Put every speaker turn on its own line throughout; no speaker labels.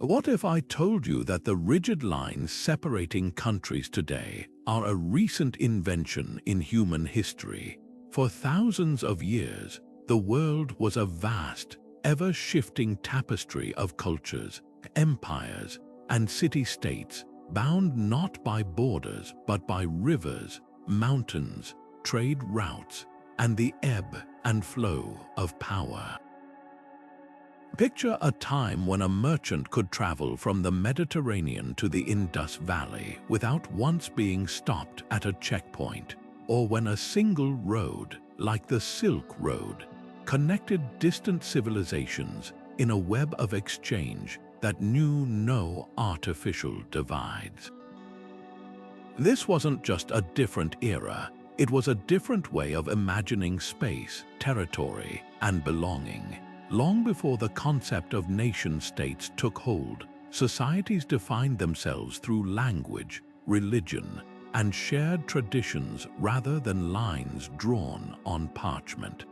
What if I told you that the rigid lines separating countries today are a recent invention in human history? For thousands of years, the world was a vast, ever-shifting tapestry of cultures, empires, and city-states, bound not by borders but by rivers, mountains, trade routes, and the ebb and flow of power. Picture a time when a merchant could travel from the Mediterranean to the Indus Valley without once being stopped at a checkpoint, or when a single road, like the Silk Road, connected distant civilizations in a web of exchange that knew no artificial divides. This wasn't just a different era, it was a different way of imagining space, territory, and belonging. Long before the concept of nation-states took hold, societies defined themselves through language, religion, and shared traditions rather than lines drawn on parchment.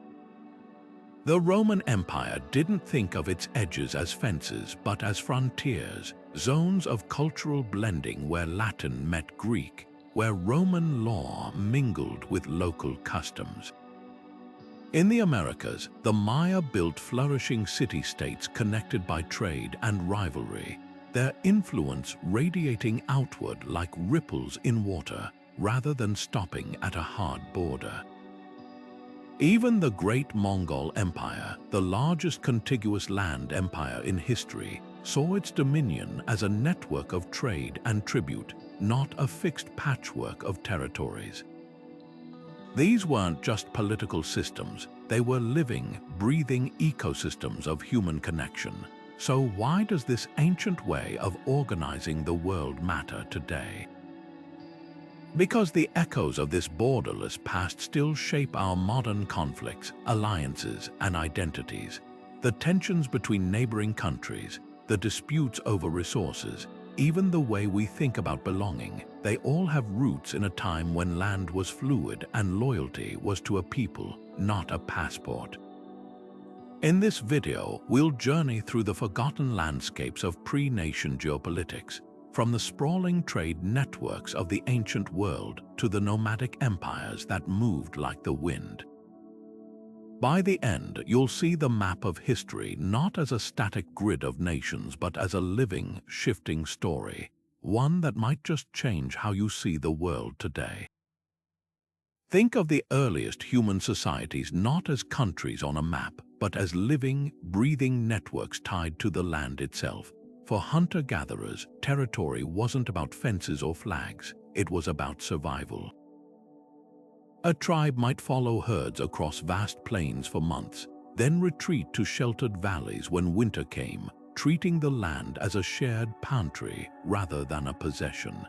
The Roman Empire didn't think of its edges as fences but as frontiers, zones of cultural blending where Latin met Greek, where Roman law mingled with local customs. In the Americas, the Maya built flourishing city-states connected by trade and rivalry, their influence radiating outward like ripples in water rather than stopping at a hard border. Even the Great Mongol Empire, the largest contiguous land empire in history, saw its dominion as a network of trade and tribute, not a fixed patchwork of territories. These weren't just political systems, they were living, breathing ecosystems of human connection. So why does this ancient way of organizing the world matter today? Because the echoes of this borderless past still shape our modern conflicts, alliances, and identities. The tensions between neighboring countries, the disputes over resources, even the way we think about belonging, they all have roots in a time when land was fluid and loyalty was to a people, not a passport. In this video, we'll journey through the forgotten landscapes of pre-nation geopolitics, from the sprawling trade networks of the ancient world to the nomadic empires that moved like the wind. By the end, you'll see the map of history not as a static grid of nations but as a living, shifting story, one that might just change how you see the world today. Think of the earliest human societies not as countries on a map, but as living, breathing networks tied to the land itself. For hunter-gatherers, territory wasn't about fences or flags, it was about survival. A tribe might follow herds across vast plains for months, then retreat to sheltered valleys when winter came, treating the land as a shared pantry rather than a possession.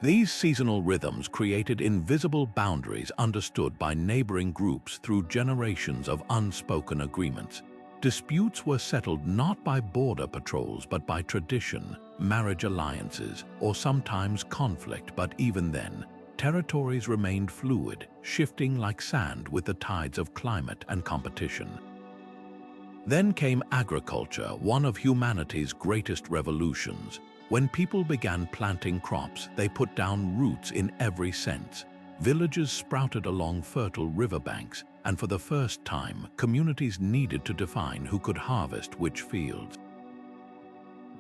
These seasonal rhythms created invisible boundaries understood by neighboring groups through generations of unspoken agreements. Disputes were settled not by border patrols but by tradition, marriage alliances, or sometimes conflict, but even then, territories remained fluid, shifting like sand with the tides of climate and competition. Then came agriculture, one of humanity's greatest revolutions. When people began planting crops, they put down roots in every sense. Villages sprouted along fertile riverbanks, and for the first time, communities needed to define who could harvest which fields.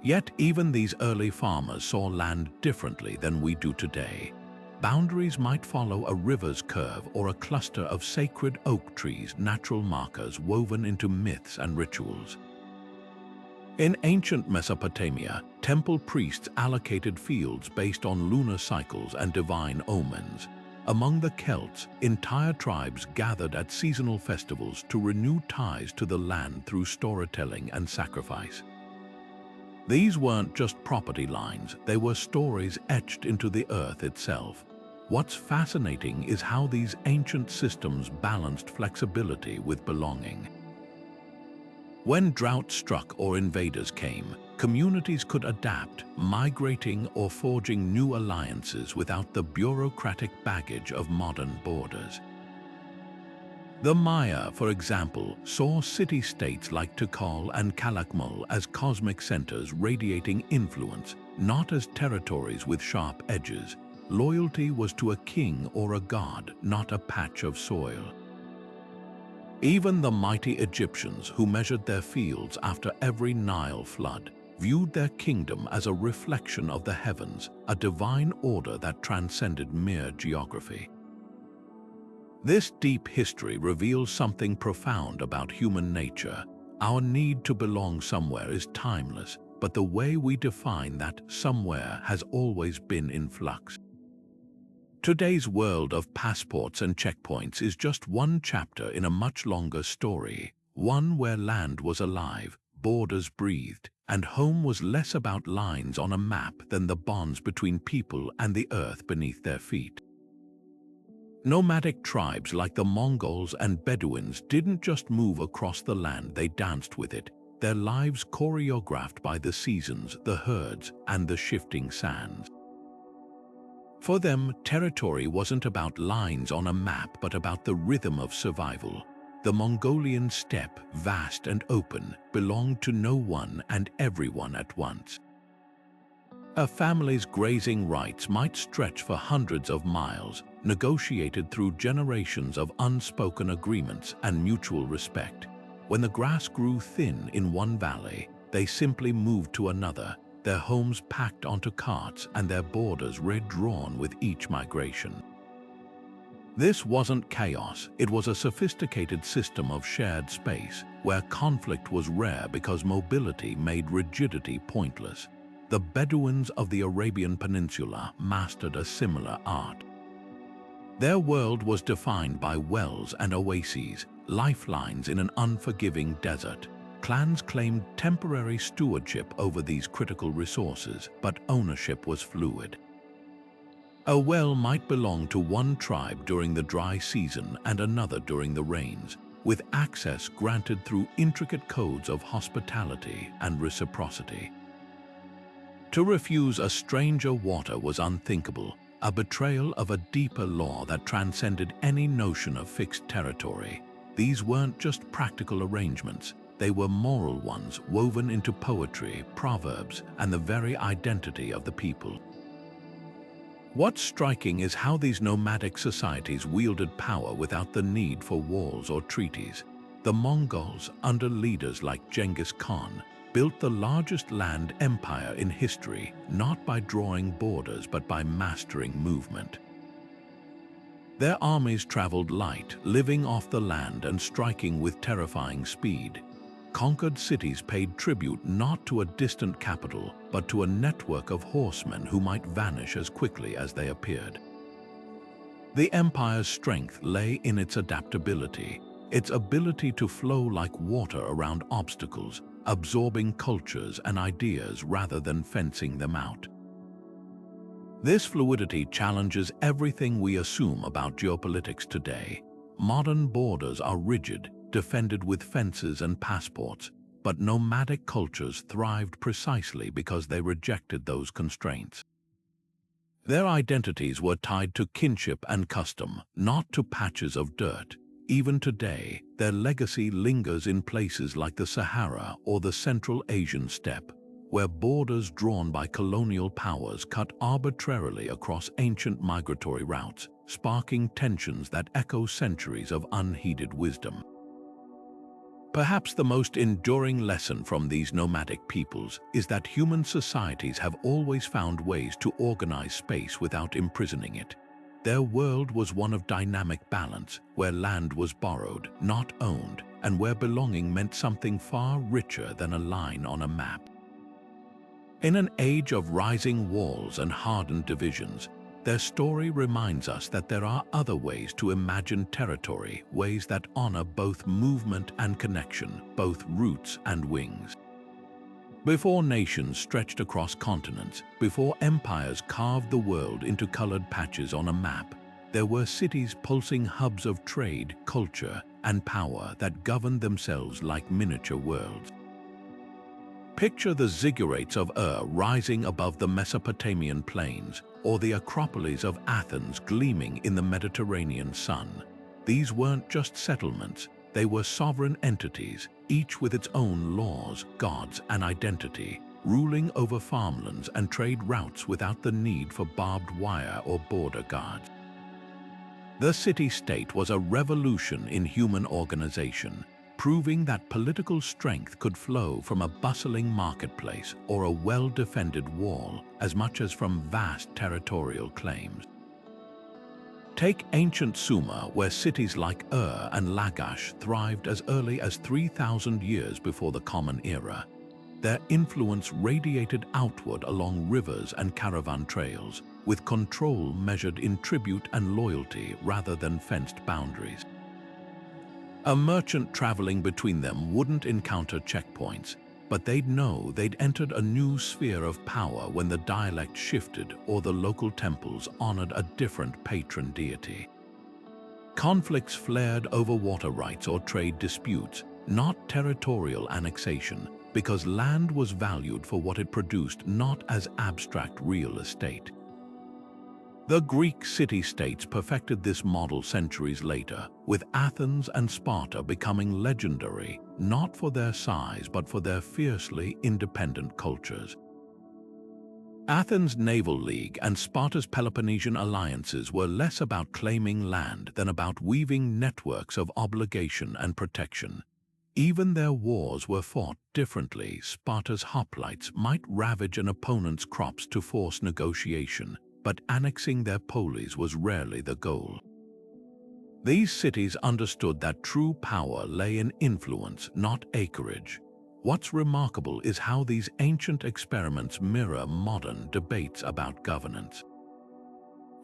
Yet even these early farmers saw land differently than we do today. Boundaries might follow a river's curve or a cluster of sacred oak trees, natural markers woven into myths and rituals. In ancient Mesopotamia, temple priests allocated fields based on lunar cycles and divine omens. Among the Celts, entire tribes gathered at seasonal festivals to renew ties to the land through storytelling and sacrifice. These weren't just property lines, they were stories etched into the earth itself. What's fascinating is how these ancient systems balanced flexibility with belonging. When drought struck or invaders came, communities could adapt, migrating or forging new alliances without the bureaucratic baggage of modern borders. The Maya, for example, saw city-states like Tikal and Calakmul as cosmic centers radiating influence, not as territories with sharp edges. Loyalty was to a king or a god, not a patch of soil. Even the mighty Egyptians, who measured their fields after every Nile flood, viewed their kingdom as a reflection of the heavens, a divine order that transcended mere geography. This deep history reveals something profound about human nature. Our need to belong somewhere is timeless, but the way we define that somewhere has always been in flux. Today's world of passports and checkpoints is just one chapter in a much longer story, one where land was alive, borders breathed, and home was less about lines on a map than the bonds between people and the earth beneath their feet. Nomadic tribes like the Mongols and Bedouins didn't just move across the land, they danced with it, their lives choreographed by the seasons, the herds, and the shifting sands. For them, territory wasn't about lines on a map but about the rhythm of survival. The Mongolian steppe, vast and open, belonged to no one and everyone at once. A family's grazing rights might stretch for hundreds of miles, negotiated through generations of unspoken agreements and mutual respect. When the grass grew thin in one valley, they simply moved to another, their homes packed onto carts and their borders redrawn with each migration. This wasn't chaos, it was a sophisticated system of shared space, where conflict was rare because mobility made rigidity pointless. The Bedouins of the Arabian Peninsula mastered a similar art. Their world was defined by wells and oases, lifelines in an unforgiving desert. Clans claimed temporary stewardship over these critical resources, but ownership was fluid. A well might belong to one tribe during the dry season and another during the rains, with access granted through intricate codes of hospitality and reciprocity. To refuse a stranger water was unthinkable, a betrayal of a deeper law that transcended any notion of fixed territory. These weren't just practical arrangements, they were moral ones woven into poetry, proverbs, and the very identity of the people. What's striking is how these nomadic societies wielded power without the need for walls or treaties. The Mongols, under leaders like Genghis Khan, built the largest land empire in history, not by drawing borders but by mastering movement. Their armies traveled light, living off the land and striking with terrifying speed. Conquered cities paid tribute not to a distant capital, but to a network of horsemen who might vanish as quickly as they appeared. The empire's strength lay in its adaptability, its ability to flow like water around obstacles, absorbing cultures and ideas rather than fencing them out. This fluidity challenges everything we assume about geopolitics today. Modern borders are rigid, defended with fences and passports, but nomadic cultures thrived precisely because they rejected those constraints. Their identities were tied to kinship and custom, not to patches of dirt. Even today, their legacy lingers in places like the Sahara or the Central Asian steppe, where borders drawn by colonial powers cut arbitrarily across ancient migratory routes, sparking tensions that echo centuries of unheeded wisdom. Perhaps the most enduring lesson from these nomadic peoples is that human societies have always found ways to organize space without imprisoning it. Their world was one of dynamic balance, where land was borrowed, not owned, and where belonging meant something far richer than a line on a map. In an age of rising walls and hardened divisions, their story reminds us that there are other ways to imagine territory, ways that honor both movement and connection, both roots and wings. Before nations stretched across continents, before empires carved the world into colored patches on a map, there were cities pulsing hubs of trade, culture, and power that governed themselves like miniature worlds. Picture the ziggurats of Ur rising above the Mesopotamian plains, or the Acropolis of Athens gleaming in the Mediterranean sun. these weren't just settlements, they were sovereign entities, each with its own laws, gods, and identity, ruling over farmlands and trade routes without the need for barbed wire or border guards. The city-state was a revolution in human organization, proving that political strength could flow from a bustling marketplace or a well-defended wall as much as from vast territorial claims. Take ancient Sumer, where cities like Ur and Lagash thrived as early as 3,000 years before the Common Era. Their influence radiated outward along rivers and caravan trails, with control measured in tribute and loyalty rather than fenced boundaries. A merchant traveling between them wouldn't encounter checkpoints, but they'd know they'd entered a new sphere of power when the dialect shifted or the local temples honored a different patron deity. Conflicts flared over water rights or trade disputes, not territorial annexation, because land was valued for what it produced, not as abstract real estate. The Greek city-states perfected this model centuries later, with Athens and Sparta becoming legendary, not for their size but for their fiercely independent cultures. Athens' naval league and Sparta's Peloponnesian alliances were less about claiming land than about weaving networks of obligation and protection. Even their wars were fought differently. Sparta's hoplites might ravage an opponent's crops to force negotiation, but annexing their polis was rarely the goal. These cities understood that true power lay in influence, not acreage. What's remarkable is how these ancient experiments mirror modern debates about governance.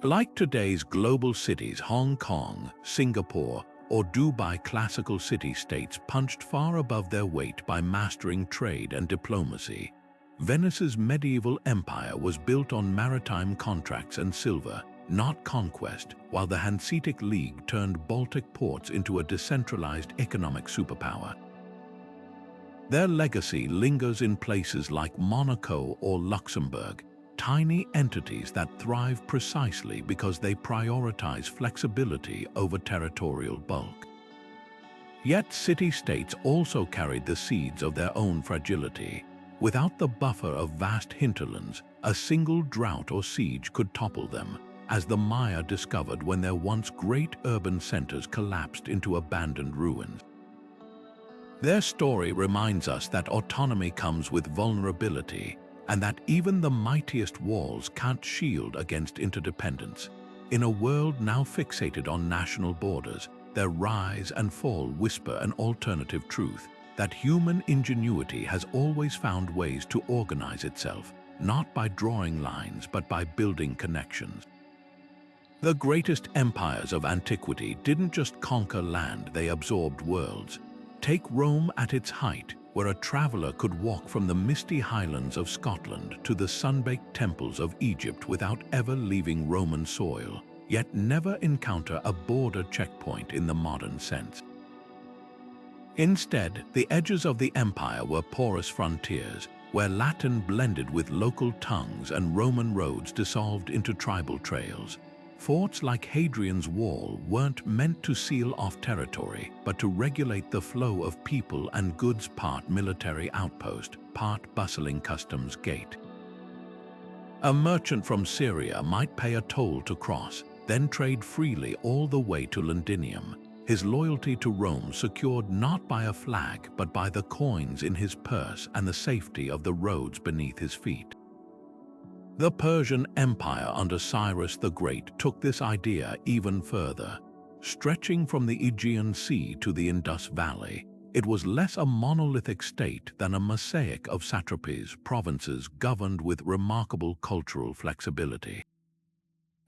Like today's global cities, Hong Kong, Singapore, or Dubai, classical city-states punched far above their weight by mastering trade and diplomacy. Venice's medieval empire was built on maritime contracts and silver, not conquest, while the Hanseatic League turned Baltic ports into a decentralized economic superpower. Their legacy lingers in places like Monaco or Luxembourg, tiny entities that thrive precisely because they prioritize flexibility over territorial bulk. Yet city-states also carried the seeds of their own fragility. Without the buffer of vast hinterlands, a single drought or siege could topple them, as the Maya discovered when their once great urban centers collapsed into abandoned ruins. Their story reminds us that autonomy comes with vulnerability, and that even the mightiest walls can't shield against interdependence. In a world now fixated on national borders, their rise and fall whisper an alternative truth, that human ingenuity has always found ways to organize itself, not by drawing lines but by building connections. The greatest empires of antiquity didn't just conquer land, they absorbed worlds. Take Rome at its height, where a traveler could walk from the misty highlands of Scotland to the sun-baked temples of Egypt without ever leaving Roman soil, yet never encounter a border checkpoint in the modern sense. Instead, the edges of the empire were porous frontiers, where Latin blended with local tongues and Roman roads dissolved into tribal trails. Forts like Hadrian's Wall weren't meant to seal off territory, but to regulate the flow of people and goods, part military outpost, part bustling customs gate. A merchant from Syria might pay a toll to cross, then trade freely all the way to Londinium, his loyalty to Rome secured not by a flag but by the coins in his purse and the safety of the roads beneath his feet. The Persian Empire under Cyrus the Great took this idea even further. Stretching from the Aegean Sea to the Indus Valley, it was less a monolithic state than a mosaic of satrapies, provinces governed with remarkable cultural flexibility.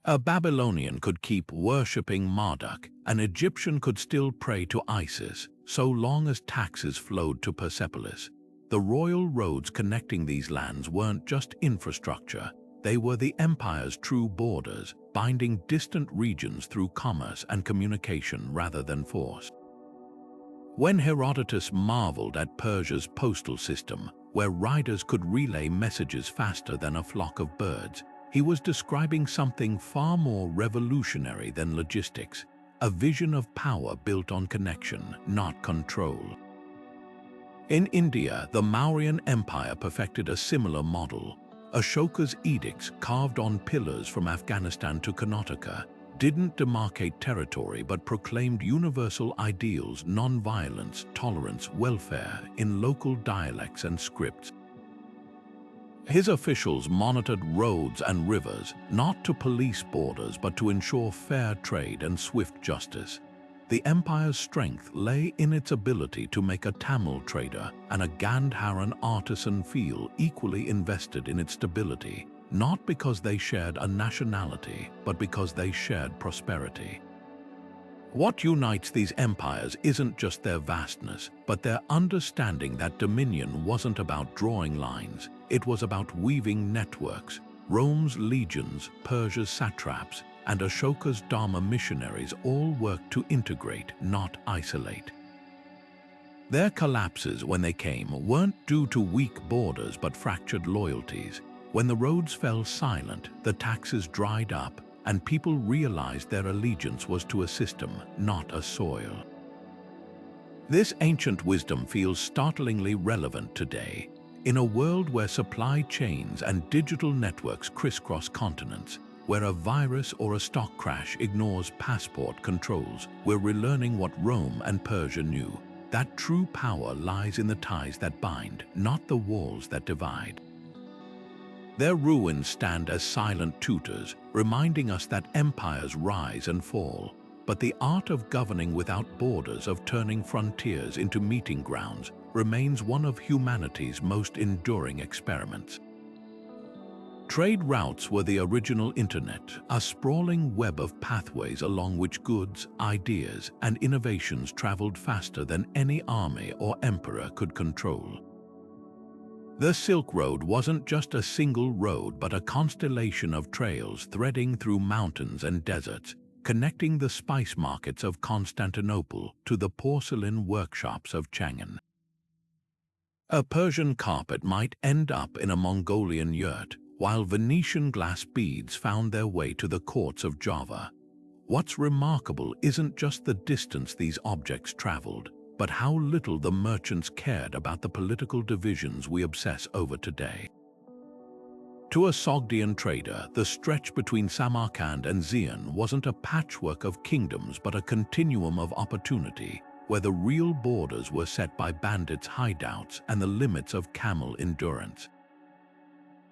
A Babylonian could keep worshipping Marduk, an Egyptian could still pray to Isis, so long as taxes flowed to Persepolis. The royal roads connecting these lands weren't just infrastructure, they were the empire's true borders, binding distant regions through commerce and communication rather than force. When Herodotus marveled at Persia's postal system, where riders could relay messages faster than a flock of birds, he was describing something far more revolutionary than logistics, a vision of power built on connection, not control. In India, the Mauryan Empire perfected a similar model. Ashoka's edicts, carved on pillars from Afghanistan to Karnataka, didn't demarcate territory but proclaimed universal ideals: non-violence, tolerance, welfare, in local dialects and scripts. His officials monitored roads and rivers, not to police borders but to ensure fair trade and swift justice. The empire's strength lay in its ability to make a Tamil trader and a Gandharan artisan feel equally invested in its stability, not because they shared a nationality, but because they shared prosperity. What unites these empires isn't just their vastness, but their understanding that dominion wasn't about drawing lines, it was about weaving networks. Rome's legions, Persia's satraps, and Ashoka's Dharma missionaries all worked to integrate, not isolate. Their collapses, when they came, weren't due to weak borders but fractured loyalties. When the roads fell silent, the taxes dried up, and people realized their allegiance was to a system, not a soil. This ancient wisdom feels startlingly relevant today. In a world where supply chains and digital networks crisscross continents, where a virus or a stock crash ignores passport controls, we're relearning what Rome and Persia knew. That true power lies in the ties that bind, not the walls that divide. Their ruins stand as silent tutors, reminding us that empires rise and fall, but the art of governing without borders, of turning frontiers into meeting grounds, remains one of humanity's most enduring experiments. Trade routes were the original internet, a sprawling web of pathways along which goods, ideas, and innovations traveled faster than any army or emperor could control. The Silk Road wasn't just a single road but a constellation of trails threading through mountains and deserts, connecting the spice markets of Constantinople to the porcelain workshops of Chang'an. A Persian carpet might end up in a Mongolian yurt, while Venetian glass beads found their way to the courts of Java. What's remarkable isn't just the distance these objects traveled, but how little the merchants cared about the political divisions we obsess over today. To a Sogdian trader, the stretch between Samarkand and Xi'an wasn't a patchwork of kingdoms but a continuum of opportunity, where the real borders were set by bandits' hideouts and the limits of camel endurance.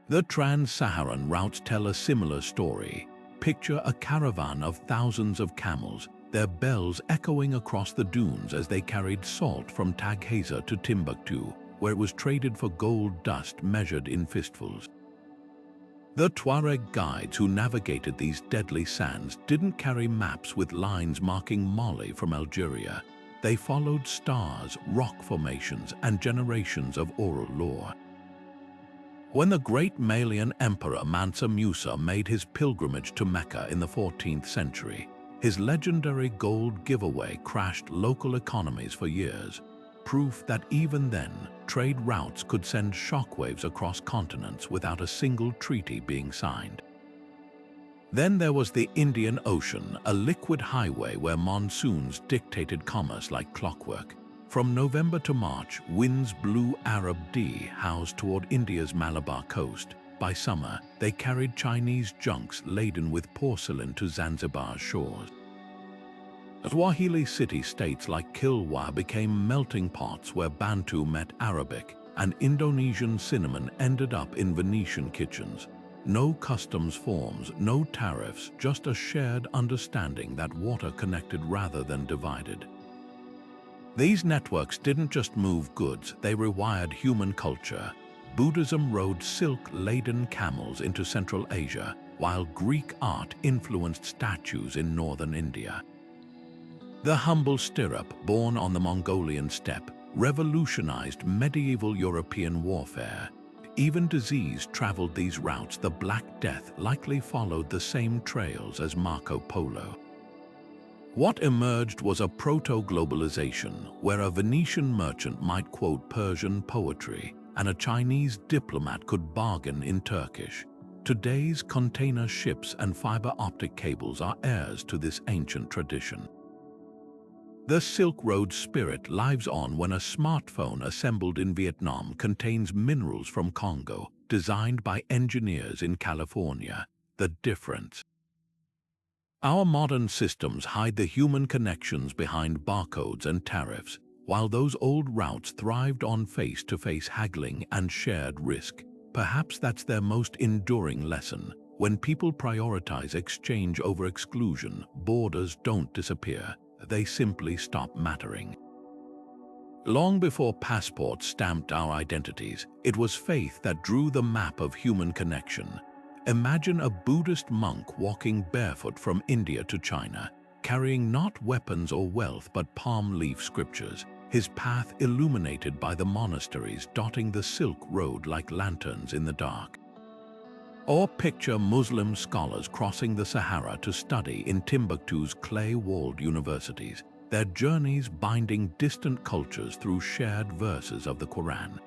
The trans-Saharan routes tell a similar story. Picture a caravan of thousands of camels, their bells echoing across the dunes as they carried salt from Taghaza to Timbuktu, where it was traded for gold dust measured in fistfuls. The Tuareg guides who navigated these deadly sands didn't carry maps with lines marking Mali from Algeria. They followed stars, rock formations, and generations of oral lore. When the great Malian emperor Mansa Musa made his pilgrimage to Mecca in the 14th century, his legendary gold giveaway crashed local economies for years, proof that even then, trade routes could send shockwaves across continents without a single treaty being signed. Then there was the Indian Ocean, a liquid highway where monsoons dictated commerce like clockwork. From November to March, winds blew Arab housed toward India's Malabar coast. By summer, they carried Chinese junks laden with porcelain to Zanzibar's shores. Swahili city-states like Kilwa became melting pots where Bantu met Arabic, and Indonesian cinnamon ended up in Venetian kitchens. No customs forms, no tariffs, just a shared understanding that water connected rather than divided. These networks didn't just move goods, they rewired human culture. Buddhism rode silk-laden camels into Central Asia, while Greek art influenced statues in northern India. The humble stirrup, born on the Mongolian steppe, revolutionized medieval European warfare. Even disease traveled these routes. The Black Death likely followed the same trails as Marco Polo. What emerged was a proto-globalization, where a Venetian merchant might quote Persian poetry, and a Chinese diplomat could bargain in Turkish. Today's container ships and fiber optic cables are heirs to this ancient tradition. The Silk Road spirit lives on when a smartphone assembled in Vietnam contains minerals from Congo, designed by engineers in California. The difference. Our modern systems hide the human connections behind barcodes and tariffs, while those old routes thrived on face-to-face haggling and shared risk. Perhaps that's their most enduring lesson. When people prioritize exchange over exclusion, borders don't disappear, they simply stop mattering. Long before passports stamped our identities, it was faith that drew the map of human connection. Imagine a Buddhist monk walking barefoot from India to China, carrying not weapons or wealth but palm leaf scriptures, his path illuminated by the monasteries dotting the Silk Road like lanterns in the dark. Or picture Muslim scholars crossing the Sahara to study in Timbuktu's clay-walled universities, their journeys binding distant cultures through shared verses of the Quran.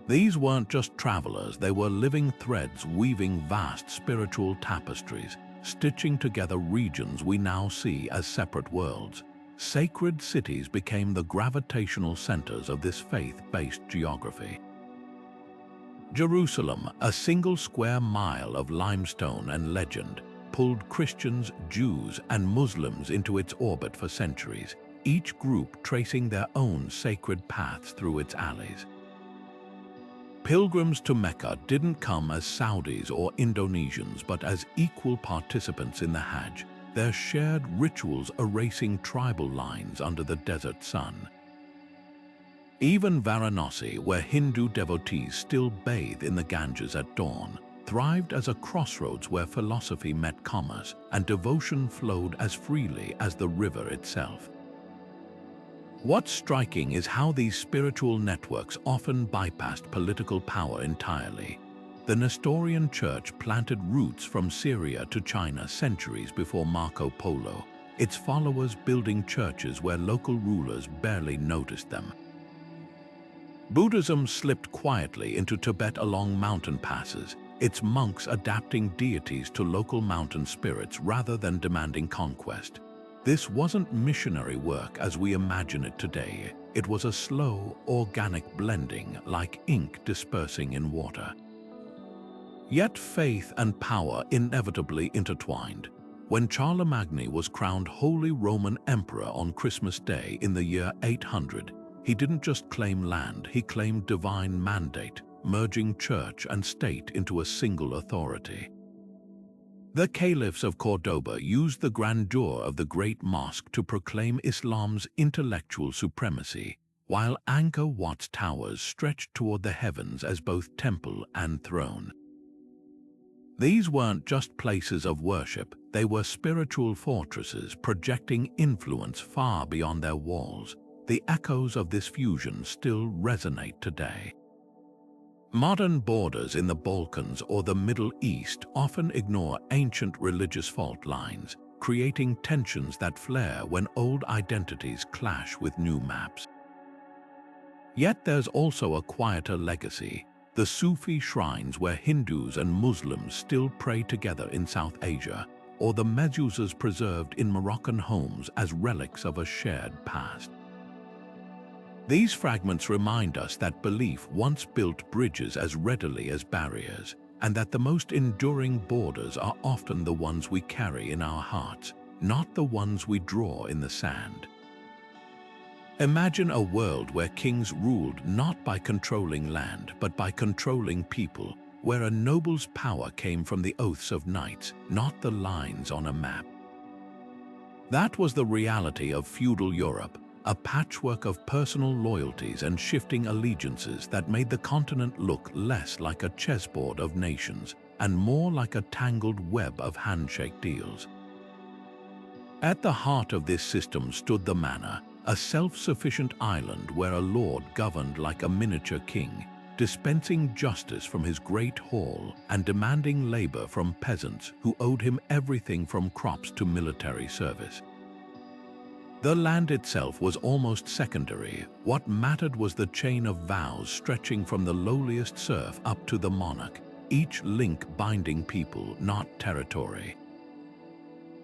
These weren't just travelers, they were living threads weaving vast spiritual tapestries, stitching together regions we now see as separate worlds. Sacred cities became the gravitational centers of this faith-based geography. Jerusalem, a single square mile of limestone and legend, pulled Christians, Jews, and Muslims into its orbit for centuries, each group tracing their own sacred paths through its alleys. Pilgrims to Mecca didn't come as Saudis or Indonesians, but as equal participants in the Hajj, their shared rituals erasing tribal lines under the desert sun. Even Varanasi, where Hindu devotees still bathe in the Ganges at dawn, thrived as a crossroads where philosophy met commerce and devotion flowed as freely as the river itself. What's striking is how these spiritual networks often bypassed political power entirely. The Nestorian Church planted roots from Syria to China centuries before Marco Polo, its followers building churches where local rulers barely noticed them. Buddhism slipped quietly into Tibet along mountain passes, its monks adapting deities to local mountain spirits rather than demanding conquest. This wasn't missionary work as we imagine it today. It was a slow, organic blending, like ink dispersing in water. Yet faith and power inevitably intertwined. When Charlemagne was crowned Holy Roman Emperor on Christmas Day in the year 800, he didn't just claim land, he claimed divine mandate, merging church and state into a single authority. The caliphs of Cordoba used the grandeur of the Great Mosque to proclaim Islam's intellectual supremacy, while Angkor Wat's towers stretched toward the heavens as both temple and throne. These weren't just places of worship, they were spiritual fortresses projecting influence far beyond their walls. The echoes of this fusion still resonate today. Modern borders in the Balkans or the Middle East often ignore ancient religious fault lines, creating tensions that flare when old identities clash with new maps. Yet there's also a quieter legacy, the Sufi shrines where Hindus and Muslims still pray together in South Asia, or the mezuzahs preserved in Moroccan homes as relics of a shared past. These fragments remind us that belief once built bridges as readily as barriers, and that the most enduring borders are often the ones we carry in our hearts, not the ones we draw in the sand. Imagine a world where kings ruled not by controlling land, but by controlling people, where a noble's power came from the oaths of knights, not the lines on a map. That was the reality of feudal Europe, a patchwork of personal loyalties and shifting allegiances that made the continent look less like a chessboard of nations and more like a tangled web of handshake deals. At the heart of this system stood the manor, a self-sufficient island where a lord governed like a miniature king, dispensing justice from his great hall and demanding labor from peasants who owed him everything from crops to military service. The land itself was almost secondary. What mattered was the chain of vows stretching from the lowliest serf up to the monarch, each link binding people, not territory.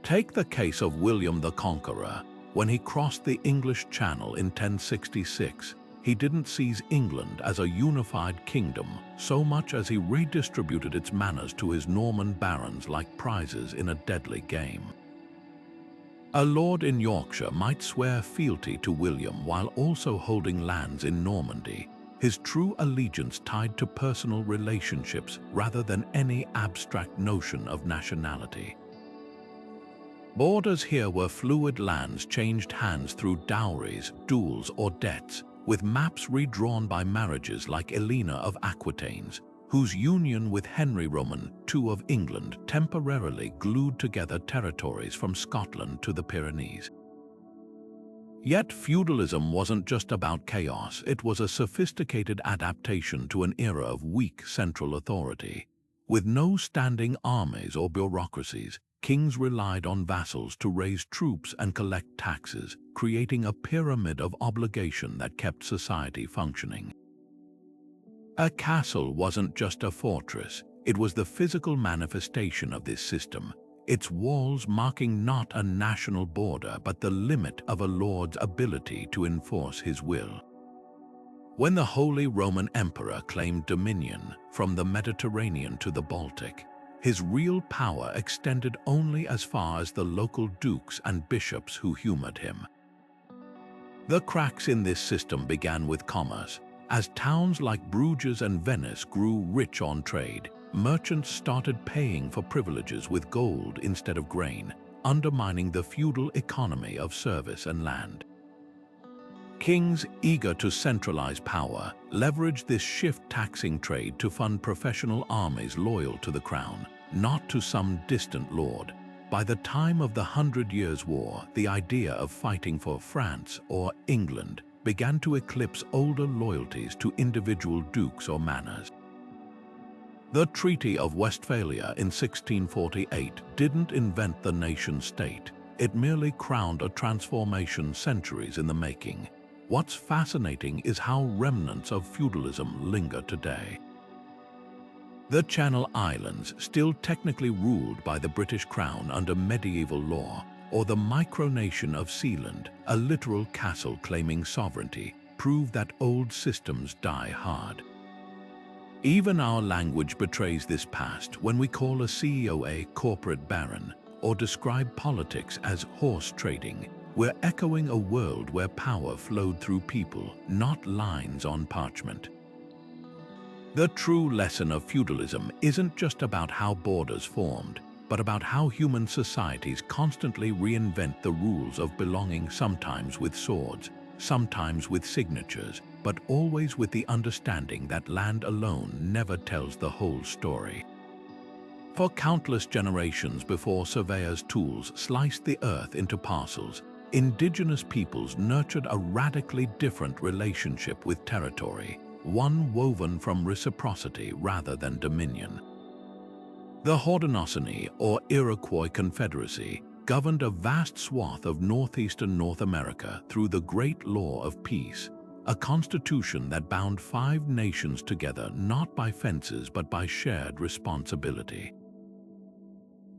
Take the case of William the Conqueror. When he crossed the English Channel in 1066, he didn't seize England as a unified kingdom so much as he redistributed its manors to his Norman barons like prizes in a deadly game. A lord in Yorkshire might swear fealty to William while also holding lands in Normandy, his true allegiance tied to personal relationships rather than any abstract notion of nationality. Borders here were fluid lands changed hands through dowries, duels, or debts, with maps redrawn by marriages like Elena of Aquitaines, whose union with Henry Roman II of England temporarily glued together territories from Scotland to the Pyrenees. Yet feudalism wasn't just about chaos, it was a sophisticated adaptation to an era of weak central authority. With no standing armies or bureaucracies, kings relied on vassals to raise troops and collect taxes, creating a pyramid of obligation that kept society functioning. A castle wasn't just a fortress, it was the physical manifestation of this system, its walls marking not a national border but the limit of a lord's ability to enforce his will. When the Holy Roman Emperor claimed dominion from the Mediterranean to the Baltic, his real power extended only as far as the local dukes and bishops who humored him. The cracks in this system began with commerce. As towns like Bruges and Venice grew rich on trade, merchants started paying for privileges with gold instead of grain, undermining the feudal economy of service and land. Kings, eager to centralize power, leveraged this shift taxing trade to fund professional armies loyal to the crown, not to some distant lord. By the time of the 100 Years' War, the idea of fighting for France or England began to eclipse older loyalties to individual dukes or manors. The Treaty of Westphalia in 1648 didn't invent the nation-state. It merely crowned a transformation centuries in the making. What's fascinating is how remnants of feudalism linger today. The Channel Islands, still technically ruled by the British Crown under medieval law, or the micronation of Sealand, a literal castle claiming sovereignty, prove that old systems die hard. Even our language betrays this past when we call a CEO a corporate baron or describe politics as horse trading. We're echoing a world where power flowed through people, not lines on parchment. The true lesson of feudalism isn't just about how borders formed, but about how human societies constantly reinvent the rules of belonging, sometimes with swords, sometimes with signatures, but always with the understanding that land alone never tells the whole story. For countless generations before surveyors' tools sliced the earth into parcels, indigenous peoples nurtured a radically different relationship with territory, one woven from reciprocity rather than dominion. The Haudenosaunee, or Iroquois Confederacy, governed a vast swath of northeastern North America through the Great Law of Peace, a constitution that bound 5 nations together not by fences but by shared responsibility.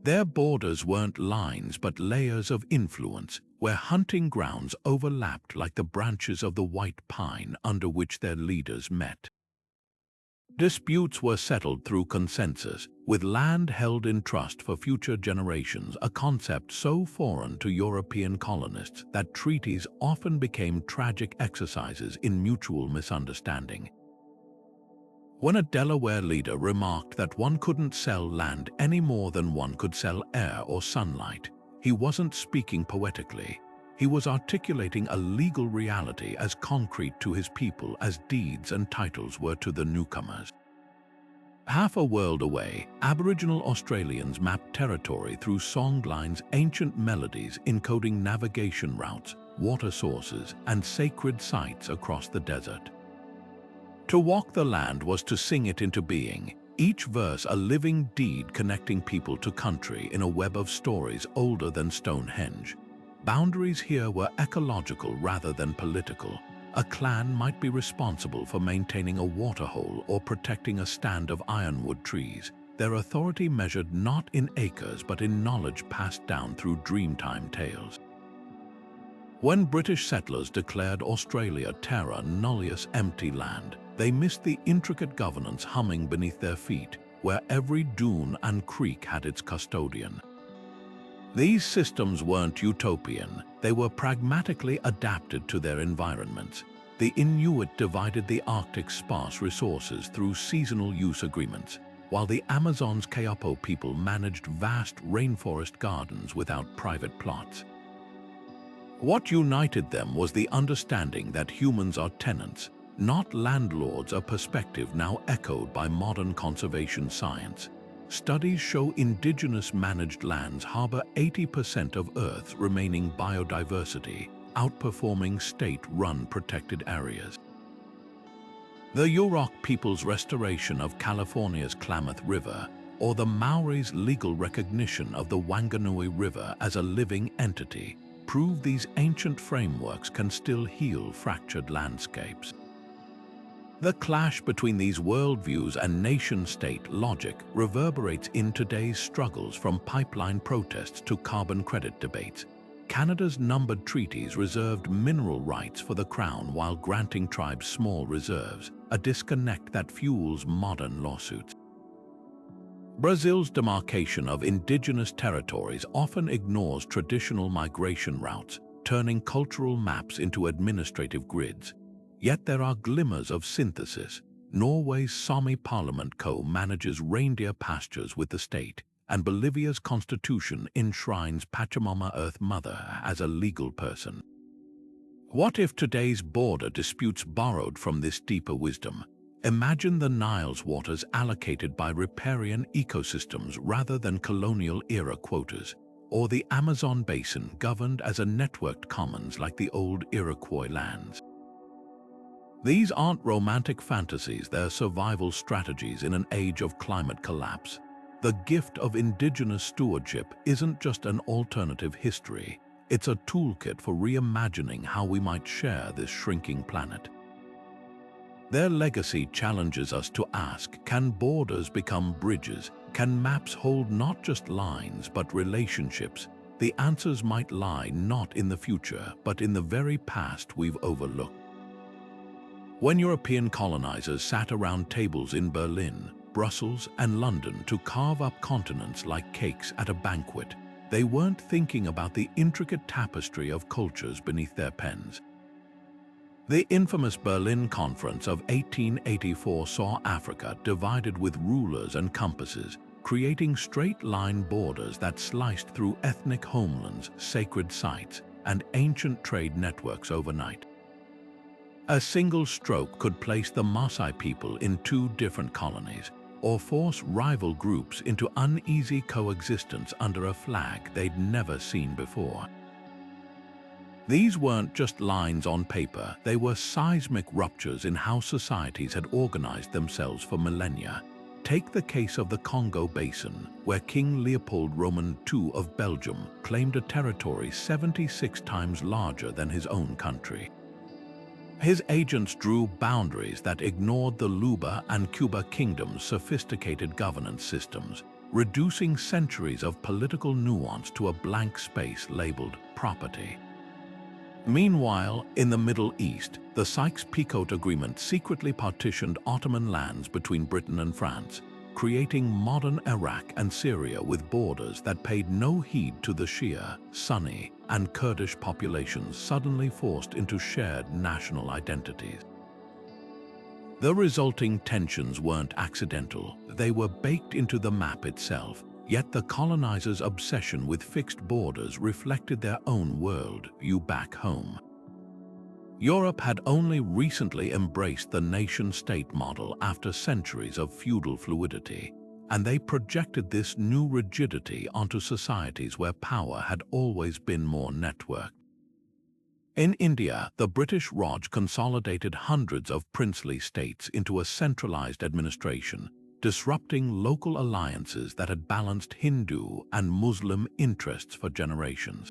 Their borders weren't lines but layers of influence, where hunting grounds overlapped like the branches of the white pine under which their leaders met. Disputes were settled through consensus, with land held in trust for future generations, a concept so foreign to European colonists that treaties often became tragic exercises in mutual misunderstanding. When a Delaware leader remarked that one couldn't sell land any more than one could sell air or sunlight, he wasn't speaking poetically. He was articulating a legal reality as concrete to his people as deeds and titles were to the newcomers. Half a world away, Aboriginal Australians mapped territory through songlines, ancient melodies encoding navigation routes, water sources, and sacred sites across the desert. To walk the land was to sing it into being, each verse a living deed connecting people to country in a web of stories older than Stonehenge. Boundaries here were ecological rather than political. A clan might be responsible for maintaining a waterhole or protecting a stand of ironwood trees, their authority measured not in acres but in knowledge passed down through Dreamtime tales. When British settlers declared Australia Terra Nullius empty land, they missed the intricate governance humming beneath their feet, where every dune and creek had its custodian. These systems weren't utopian, they were pragmatically adapted to their environments. The Inuit divided the Arctic's sparse resources through seasonal use agreements, while the Amazon's Kayapo people managed vast rainforest gardens without private plots. What united them was the understanding that humans are tenants, not landlords, a perspective now echoed by modern conservation science. Studies show indigenous managed lands harbor 80% of Earth's remaining biodiversity, outperforming state-run protected areas. The Yurok people's restoration of California's Klamath River, or the Maoris' legal recognition of the Wanganui River as a living entity, prove these ancient frameworks can still heal fractured landscapes. The clash between these worldviews and nation-state logic reverberates in today's struggles, from pipeline protests to carbon credit debates. Canada's numbered treaties reserved mineral rights for the Crown while granting tribes small reserves, a disconnect that fuels modern lawsuits. Brazil's demarcation of indigenous territories often ignores traditional migration routes, turning cultural maps into administrative grids. Yet there are glimmers of synthesis. Norway's Sami Parliament co-manages reindeer pastures with the state, and Bolivia's constitution enshrines Pachamama Earth Mother as a legal person. What if today's border disputes borrowed from this deeper wisdom? Imagine the Nile's waters allocated by riparian ecosystems rather than colonial-era quotas, or the Amazon basin governed as a networked commons like the old Iroquois lands. These aren't romantic fantasies, they're survival strategies in an age of climate collapse. The gift of indigenous stewardship isn't just an alternative history, it's a toolkit for reimagining how we might share this shrinking planet. Their legacy challenges us to ask, can borders become bridges? Can maps hold not just lines but relationships? The answers might lie not in the future, but in the very past we've overlooked. When European colonizers sat around tables in Berlin, Brussels, and London to carve up continents like cakes at a banquet, they weren't thinking about the intricate tapestry of cultures beneath their pens. The infamous Berlin Conference of 1884 saw Africa divided with rulers and compasses, creating straight-line borders that sliced through ethnic homelands, sacred sites, and ancient trade networks overnight. A single stroke could place the Maasai people in two different colonies, or force rival groups into uneasy coexistence under a flag they'd never seen before. These weren't just lines on paper, they were seismic ruptures in how societies had organized themselves for millennia. Take the case of the Congo Basin, where King Leopold Roman II of Belgium claimed a territory 76 times larger than his own country. His agents drew boundaries that ignored the Luba and Cuba kingdoms' sophisticated governance systems, reducing centuries of political nuance to a blank space labeled property. Meanwhile, in the Middle East, the Sykes-Picot Agreement secretly partitioned Ottoman lands between Britain and France, creating modern Iraq and Syria with borders that paid no heed to the Shia, Sunni, and Kurdish populations suddenly forced into shared national identities. The resulting tensions weren't accidental, they were baked into the map itself. Yet the colonizers' obsession with fixed borders reflected their own world view back home. Europe had only recently embraced the nation-state model after centuries of feudal fluidity, and they projected this new rigidity onto societies where power had always been more networked. In India, the British Raj consolidated hundreds of princely states into a centralized administration, disrupting local alliances that had balanced Hindu and Muslim interests for generations.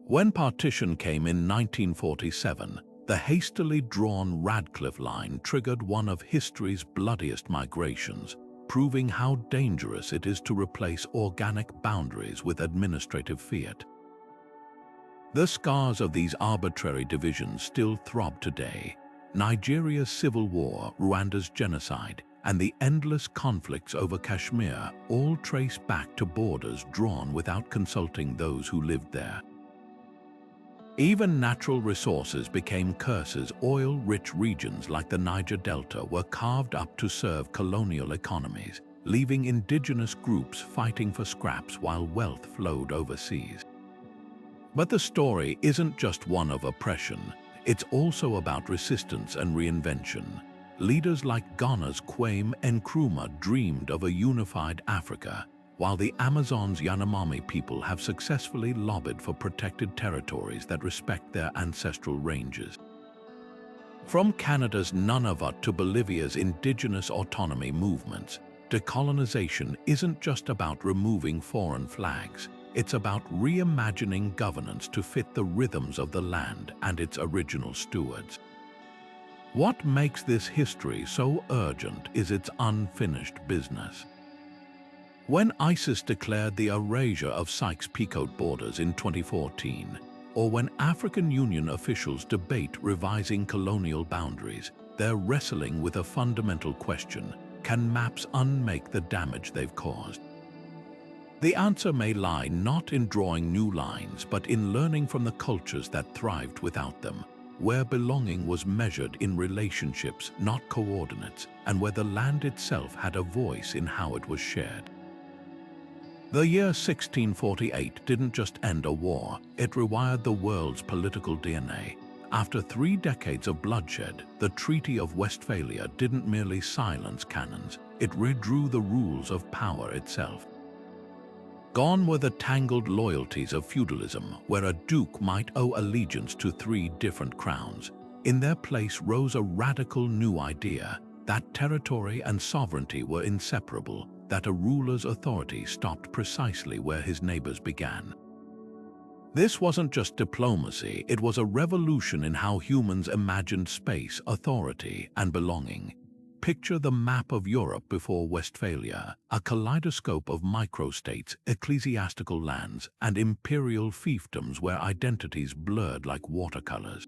When partition came in 1947, the hastily drawn Radcliffe Line triggered one of history's bloodiest migrations, proving how dangerous it is to replace organic boundaries with administrative fiat. The scars of these arbitrary divisions still throb today. Nigeria's civil war, Rwanda's genocide, and the endless conflicts over Kashmir all trace back to borders drawn without consulting those who lived there. Even natural resources became curses. Oil-rich regions like the Niger Delta were carved up to serve colonial economies, leaving indigenous groups fighting for scraps while wealth flowed overseas. But the story isn't just one of oppression, it's also about resistance and reinvention. Leaders like Ghana's Kwame Nkrumah dreamed of a unified Africa, while the Amazon's Yanomami people have successfully lobbied for protected territories that respect their ancestral ranges. From Canada's Nunavut to Bolivia's indigenous autonomy movements, decolonization isn't just about removing foreign flags. It's about reimagining governance to fit the rhythms of the land and its original stewards. What makes this history so urgent is its unfinished business. When ISIS declared the erasure of Sykes-Picot borders in 2014, or when African Union officials debate revising colonial boundaries, they're wrestling with a fundamental question: can maps unmake the damage they've caused? The answer may lie not in drawing new lines, but in learning from the cultures that thrived without them, where belonging was measured in relationships, not coordinates, and where the land itself had a voice in how it was shared. The year 1648 didn't just end a war, it rewired the world's political DNA. After 3 decades of bloodshed, the Treaty of Westphalia didn't merely silence cannons, it redrew the rules of power itself. Gone were the tangled loyalties of feudalism, where a duke might owe allegiance to 3 different crowns. In their place rose a radical new idea, that territory and sovereignty were inseparable, that a ruler's authority stopped precisely where his neighbors began. This wasn't just diplomacy, it was a revolution in how humans imagined space, authority, and belonging. Picture the map of Europe before Westphalia, a kaleidoscope of microstates, ecclesiastical lands, and imperial fiefdoms where identities blurred like watercolors.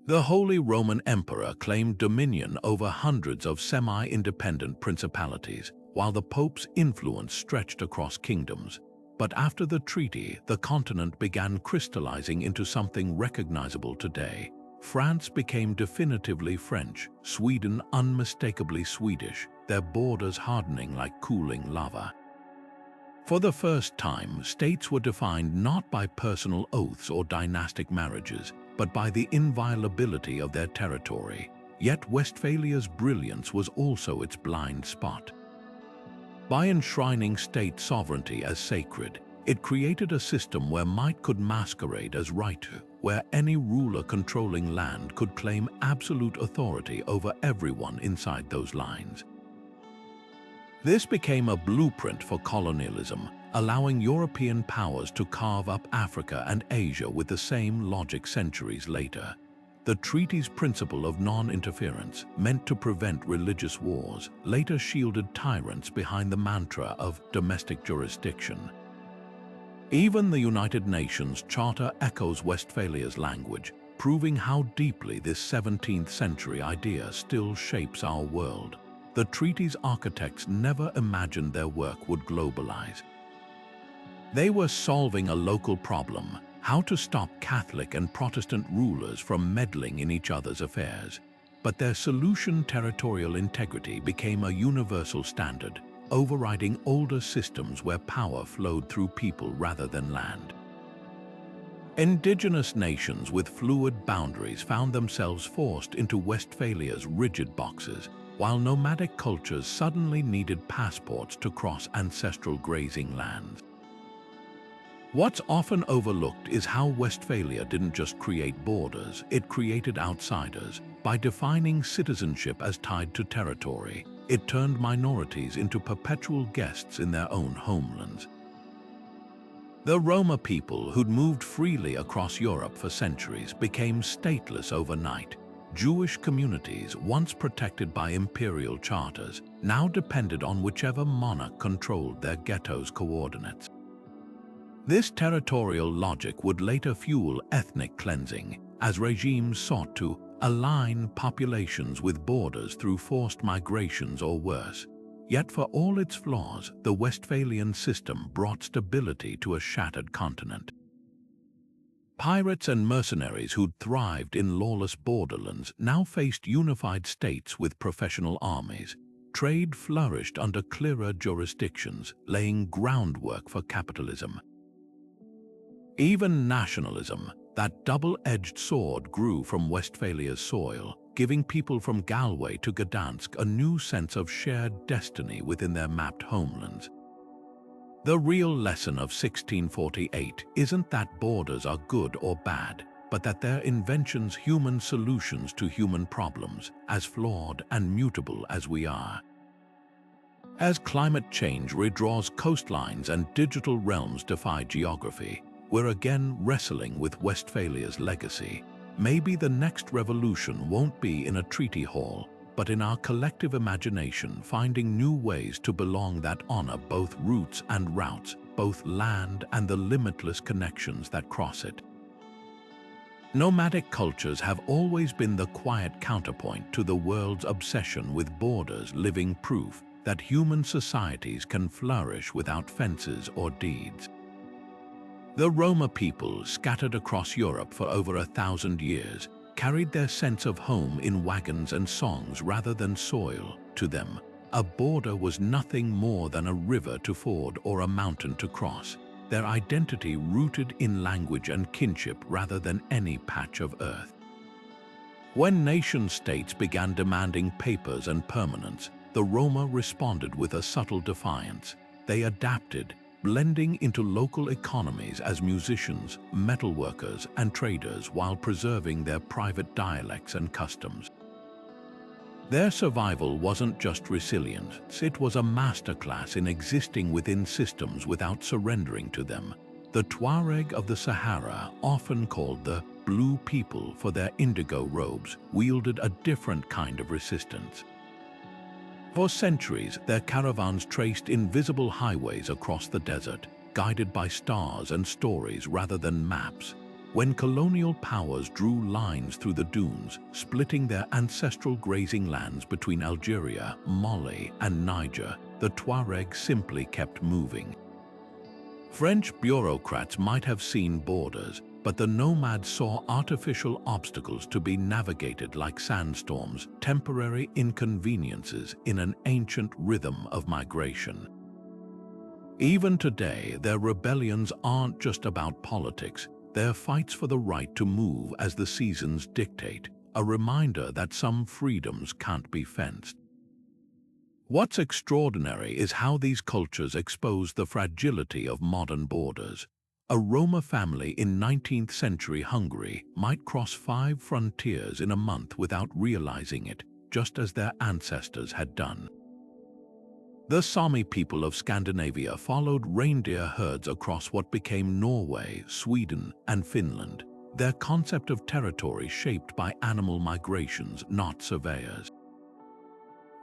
The Holy Roman Emperor claimed dominion over hundreds of semi-independent principalities, while the Pope's influence stretched across kingdoms. But after the treaty, the continent began crystallizing into something recognizable today. France became definitively French, Sweden unmistakably Swedish, their borders hardening like cooling lava. For the first time, states were defined not by personal oaths or dynastic marriages, but by the inviolability of their territory. Yet Westphalia's brilliance was also its blind spot. By enshrining state sovereignty as sacred, it created a system where might could masquerade as right, where any ruler controlling land could claim absolute authority over everyone inside those lines. This became a blueprint for colonialism, allowing European powers to carve up Africa and Asia with the same logic centuries later. The treaty's principle of non-interference, meant to prevent religious wars, later shielded tyrants behind the mantra of domestic jurisdiction. Even the United Nations Charter echoes Westphalia's language, proving how deeply this 17th century idea still shapes our world. The treaty's architects never imagined their work would globalize. They were solving a local problem: how to stop Catholic and Protestant rulers from meddling in each other's affairs. But their solution, territorial integrity, became a universal standard, overriding older systems where power flowed through people rather than land. Indigenous nations with fluid boundaries found themselves forced into Westphalia's rigid boxes, while nomadic cultures suddenly needed passports to cross ancestral grazing lands. What's often overlooked is how Westphalia didn't just create borders, it created outsiders. By defining citizenship as tied to territory, it turned minorities into perpetual guests in their own homelands. The Roma people, who'd moved freely across Europe for centuries, became stateless overnight. Jewish communities, once protected by imperial charters, now depended on whichever monarch controlled their ghetto's coordinates. This territorial logic would later fuel ethnic cleansing, as regimes sought to align populations with borders through forced migrations or worse. Yet for all its flaws, the Westphalian system brought stability to a shattered continent. Pirates and mercenaries who'd thrived in lawless borderlands now faced unified states with professional armies. Trade flourished under clearer jurisdictions, laying groundwork for capitalism. Even nationalism, that double-edged sword, grew from Westphalia's soil, giving people from Galway to Gdansk a new sense of shared destiny within their mapped homelands. The real lesson of 1648 isn't that borders are good or bad, but that they're inventions, human solutions to human problems, as flawed and mutable as we are. As climate change redraws coastlines and digital realms defy geography, we're again wrestling with Westphalia's legacy. Maybe the next revolution won't be in a treaty hall, but in our collective imagination, finding new ways to belong that honor both roots and routes, both land and the limitless connections that cross it. Nomadic cultures have always been the quiet counterpoint to the world's obsession with borders, living proof that human societies can flourish without fences or deeds. The Roma people, scattered across Europe for over 1,000 years, carried their sense of home in wagons and songs rather than soil. To them, a border was nothing more than a river to ford or a mountain to cross, their identity rooted in language and kinship rather than any patch of earth. When nation-states began demanding papers and permanence, the Roma responded with a subtle defiance. They adapted, blending into local economies as musicians, metalworkers, and traders while preserving their private dialects and customs. Their survival wasn't just resilience, it was a masterclass in existing within systems without surrendering to them. The Tuareg of the Sahara, often called the Blue People for their indigo robes, wielded a different kind of resistance. For centuries, their caravans traced invisible highways across the desert, guided by stars and stories rather than maps. When colonial powers drew lines through the dunes, splitting their ancestral grazing lands between Algeria, Mali, and Niger, the Tuareg simply kept moving. French bureaucrats might have seen borders, but the nomads saw artificial obstacles to be navigated like sandstorms, temporary inconveniences in an ancient rhythm of migration. Even today, their rebellions aren't just about politics, they're fights for the right to move as the seasons dictate, a reminder that some freedoms can't be fenced. What's extraordinary is how these cultures expose the fragility of modern borders. A Roma family in 19th century Hungary might cross 5 frontiers in a month without realizing it, just as their ancestors had done. The Sami people of Scandinavia followed reindeer herds across what became Norway, Sweden, and Finland, their concept of territory shaped by animal migrations, not surveyors.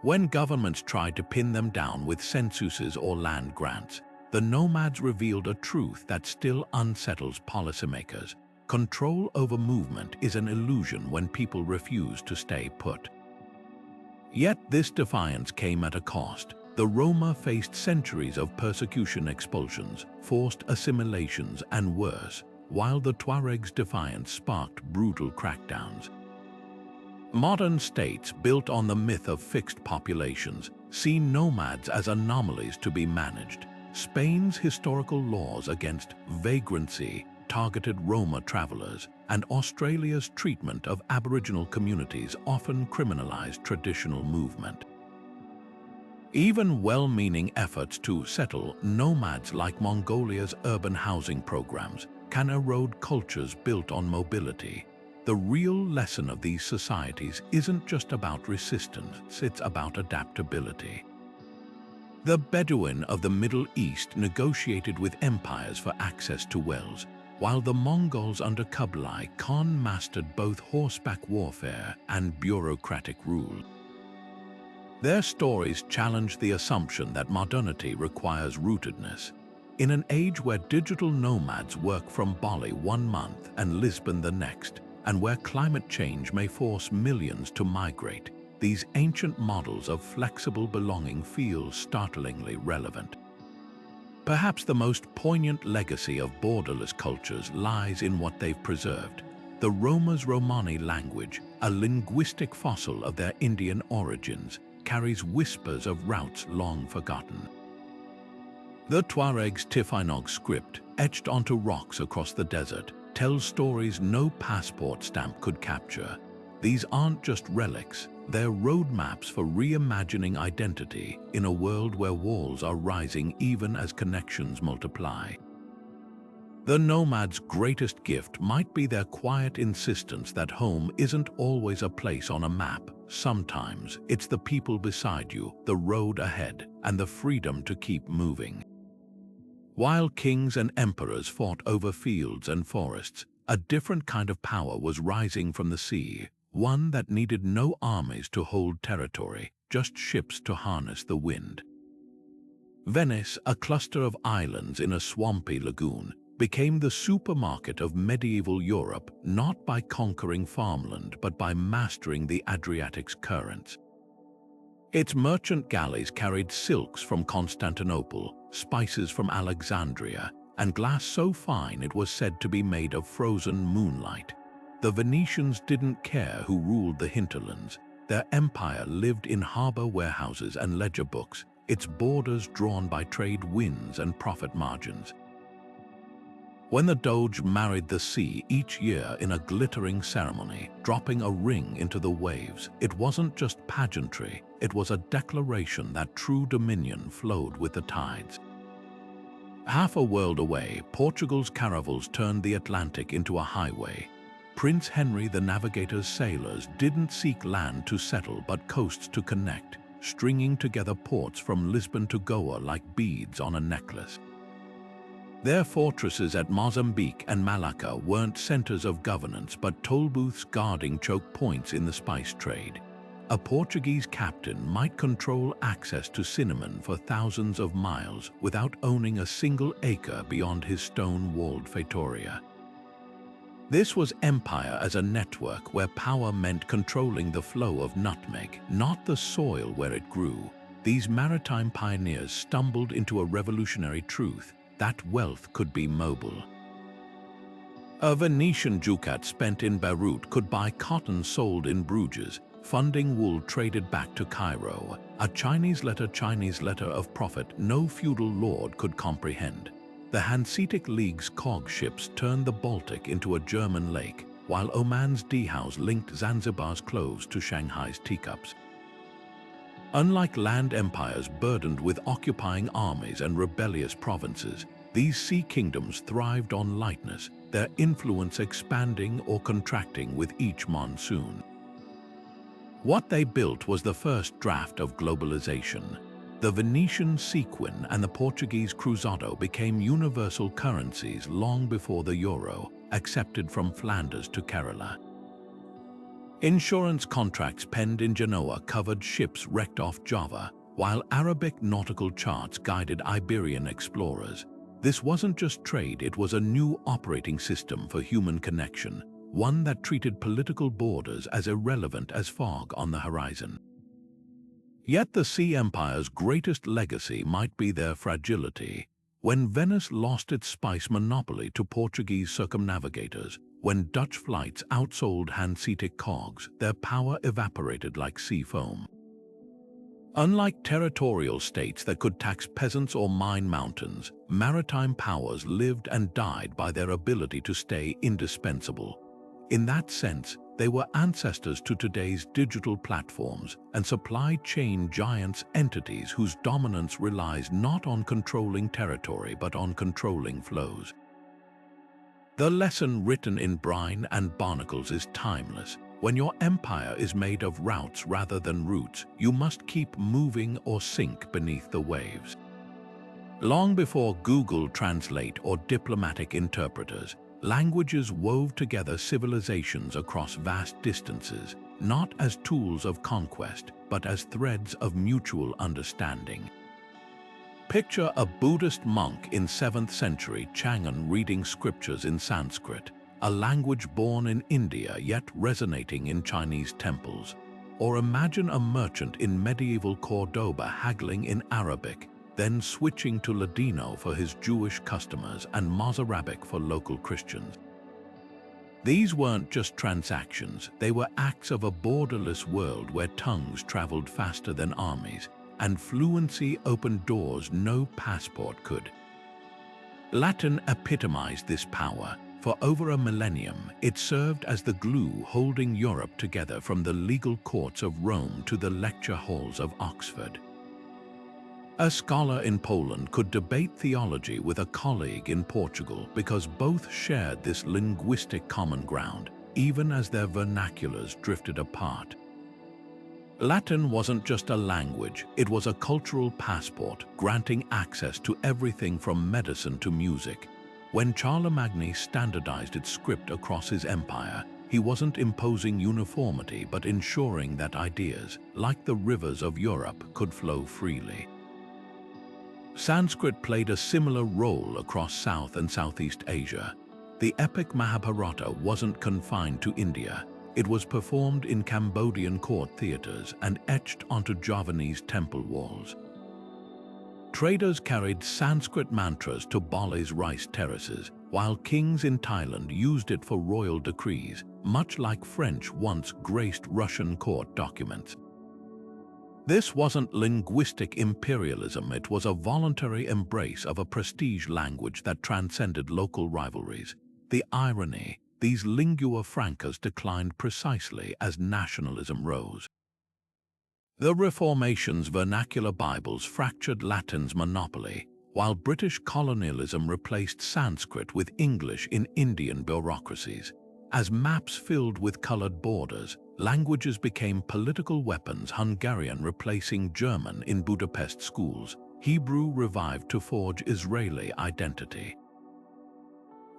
When governments tried to pin them down with censuses or land grants, the nomads revealed a truth that still unsettles policymakers. Control over movement is an illusion when people refuse to stay put. Yet this defiance came at a cost. The Roma faced centuries of persecution, expulsions, forced assimilations, and worse, while the Tuaregs' defiance sparked brutal crackdowns. Modern states, built on the myth of fixed populations, see nomads as anomalies to be managed. Spain's historical laws against vagrancy targeted Roma travelers, and Australia's treatment of Aboriginal communities often criminalized traditional movement. Even well-meaning efforts to settle nomads like Mongolia's urban housing programs can erode cultures built on mobility. The real lesson of these societies isn't just about resistance, it's about adaptability. The Bedouin of the Middle East negotiated with empires for access to wells, while the Mongols under Kublai Khan mastered both horseback warfare and bureaucratic rule. Their stories challenge the assumption that modernity requires rootedness. In an age where digital nomads work from Bali one month and Lisbon the next, and where climate change may force millions to migrate, these ancient models of flexible belonging feel startlingly relevant. Perhaps the most poignant legacy of borderless cultures lies in what they've preserved: the Roma's Romani language, a linguistic fossil of their Indian origins, carries whispers of routes long forgotten. The Tuaregs' Tifinagh script, etched onto rocks across the desert, tells stories no passport stamp could capture. These aren't just relics, they're roadmaps for reimagining identity in a world where walls are rising even as connections multiply. The nomad's greatest gift might be their quiet insistence that home isn't always a place on a map. Sometimes it's the people beside you, the road ahead, and the freedom to keep moving. While kings and emperors fought over fields and forests, a different kind of power was rising from the sea, one that needed no armies to hold territory, just ships to harness the wind. Venice, a cluster of islands in a swampy lagoon, became the supermarket of medieval Europe, not by conquering farmland but by mastering the Adriatic's currents. Its merchant galleys carried silks from Constantinople, spices from Alexandria, and glass so fine it was said to be made of frozen moonlight. The Venetians didn't care who ruled the hinterlands. Their empire lived in harbor warehouses and ledger books, its borders drawn by trade winds and profit margins. When the Doge married the sea each year in a glittering ceremony, dropping a ring into the waves, it wasn't just pageantry, it was a declaration that true dominion flowed with the tides. Half a world away, Portugal's caravels turned the Atlantic into a highway. Prince Henry the Navigator's sailors didn't seek land to settle but coasts to connect, stringing together ports from Lisbon to Goa like beads on a necklace. Their fortresses at Mozambique and Malacca weren't centers of governance but toll booths guarding choke points in the spice trade. A Portuguese captain might control access to cinnamon for thousands of miles without owning a single acre beyond his stone-walled feitoria. This was empire as a network where power meant controlling the flow of nutmeg, not the soil where it grew. These maritime pioneers stumbled into a revolutionary truth: that wealth could be mobile. A Venetian ducat spent in Beirut could buy cotton sold in Bruges, funding wool traded back to Cairo, a Chinese letter of profit no feudal lord could comprehend. The Hanseatic League's cog ships turned the Baltic into a German lake, while Oman's Dehouse linked Zanzibar's cloves to Shanghai's teacups. Unlike land empires burdened with occupying armies and rebellious provinces, these sea kingdoms thrived on lightness, their influence expanding or contracting with each monsoon. What they built was the first draft of globalization. The Venetian sequin and the Portuguese cruzado became universal currencies long before the euro, accepted from Flanders to Kerala. Insurance contracts penned in Genoa covered ships wrecked off Java, while Arabic nautical charts guided Iberian explorers. This wasn't just trade, it was a new operating system for human connection, one that treated political borders as irrelevant as fog on the horizon. Yet the sea empire's greatest legacy might be their fragility. When Venice lost its spice monopoly to Portuguese circumnavigators, when Dutch flights outsold Hanseatic cogs, their power evaporated like sea foam. Unlike territorial states that could tax peasants or mine mountains, maritime powers lived and died by their ability to stay indispensable. In that sense, they were ancestors to today's digital platforms and supply chain giants, entities whose dominance relies not on controlling territory but on controlling flows. The lesson written in brine and barnacles is timeless. When your empire is made of routes rather than roots, you must keep moving or sink beneath the waves. Long before Google Translate or diplomatic interpreters, languages wove together civilizations across vast distances, not as tools of conquest, but as threads of mutual understanding. Picture a Buddhist monk in 7th century Chang'an reading scriptures in Sanskrit, a language born in India yet resonating in Chinese temples. Or imagine a merchant in medieval Cordoba haggling in Arabic, then switching to Ladino for his Jewish customers and Mozarabic for local Christians. These weren't just transactions, they were acts of a borderless world where tongues traveled faster than armies, and fluency opened doors no passport could. Latin epitomized this power. For over a millennium, it served as the glue holding Europe together from the legal courts of Rome to the lecture halls of Oxford. A scholar in Poland could debate theology with a colleague in Portugal because both shared this linguistic common ground, even as their vernaculars drifted apart. Latin wasn't just a language, it was a cultural passport, granting access to everything from medicine to music. When Charlemagne standardized its script across his empire, he wasn't imposing uniformity but ensuring that ideas, like the rivers of Europe, could flow freely. Sanskrit played a similar role across South and Southeast Asia. The epic Mahabharata wasn't confined to India. It was performed in Cambodian court theaters and etched onto Javanese temple walls. Traders carried Sanskrit mantras to Bali's rice terraces, while kings in Thailand used it for royal decrees, much like French once graced Russian court documents. This wasn't linguistic imperialism, it was a voluntary embrace of a prestige language that transcended local rivalries. The irony, these lingua francas declined precisely as nationalism rose. The Reformation's vernacular Bibles fractured Latin's monopoly, while British colonialism replaced Sanskrit with English in Indian bureaucracies. As maps filled with colored borders, languages became political weapons, Hungarian replacing German in Budapest schools, Hebrew revived to forge Israeli identity.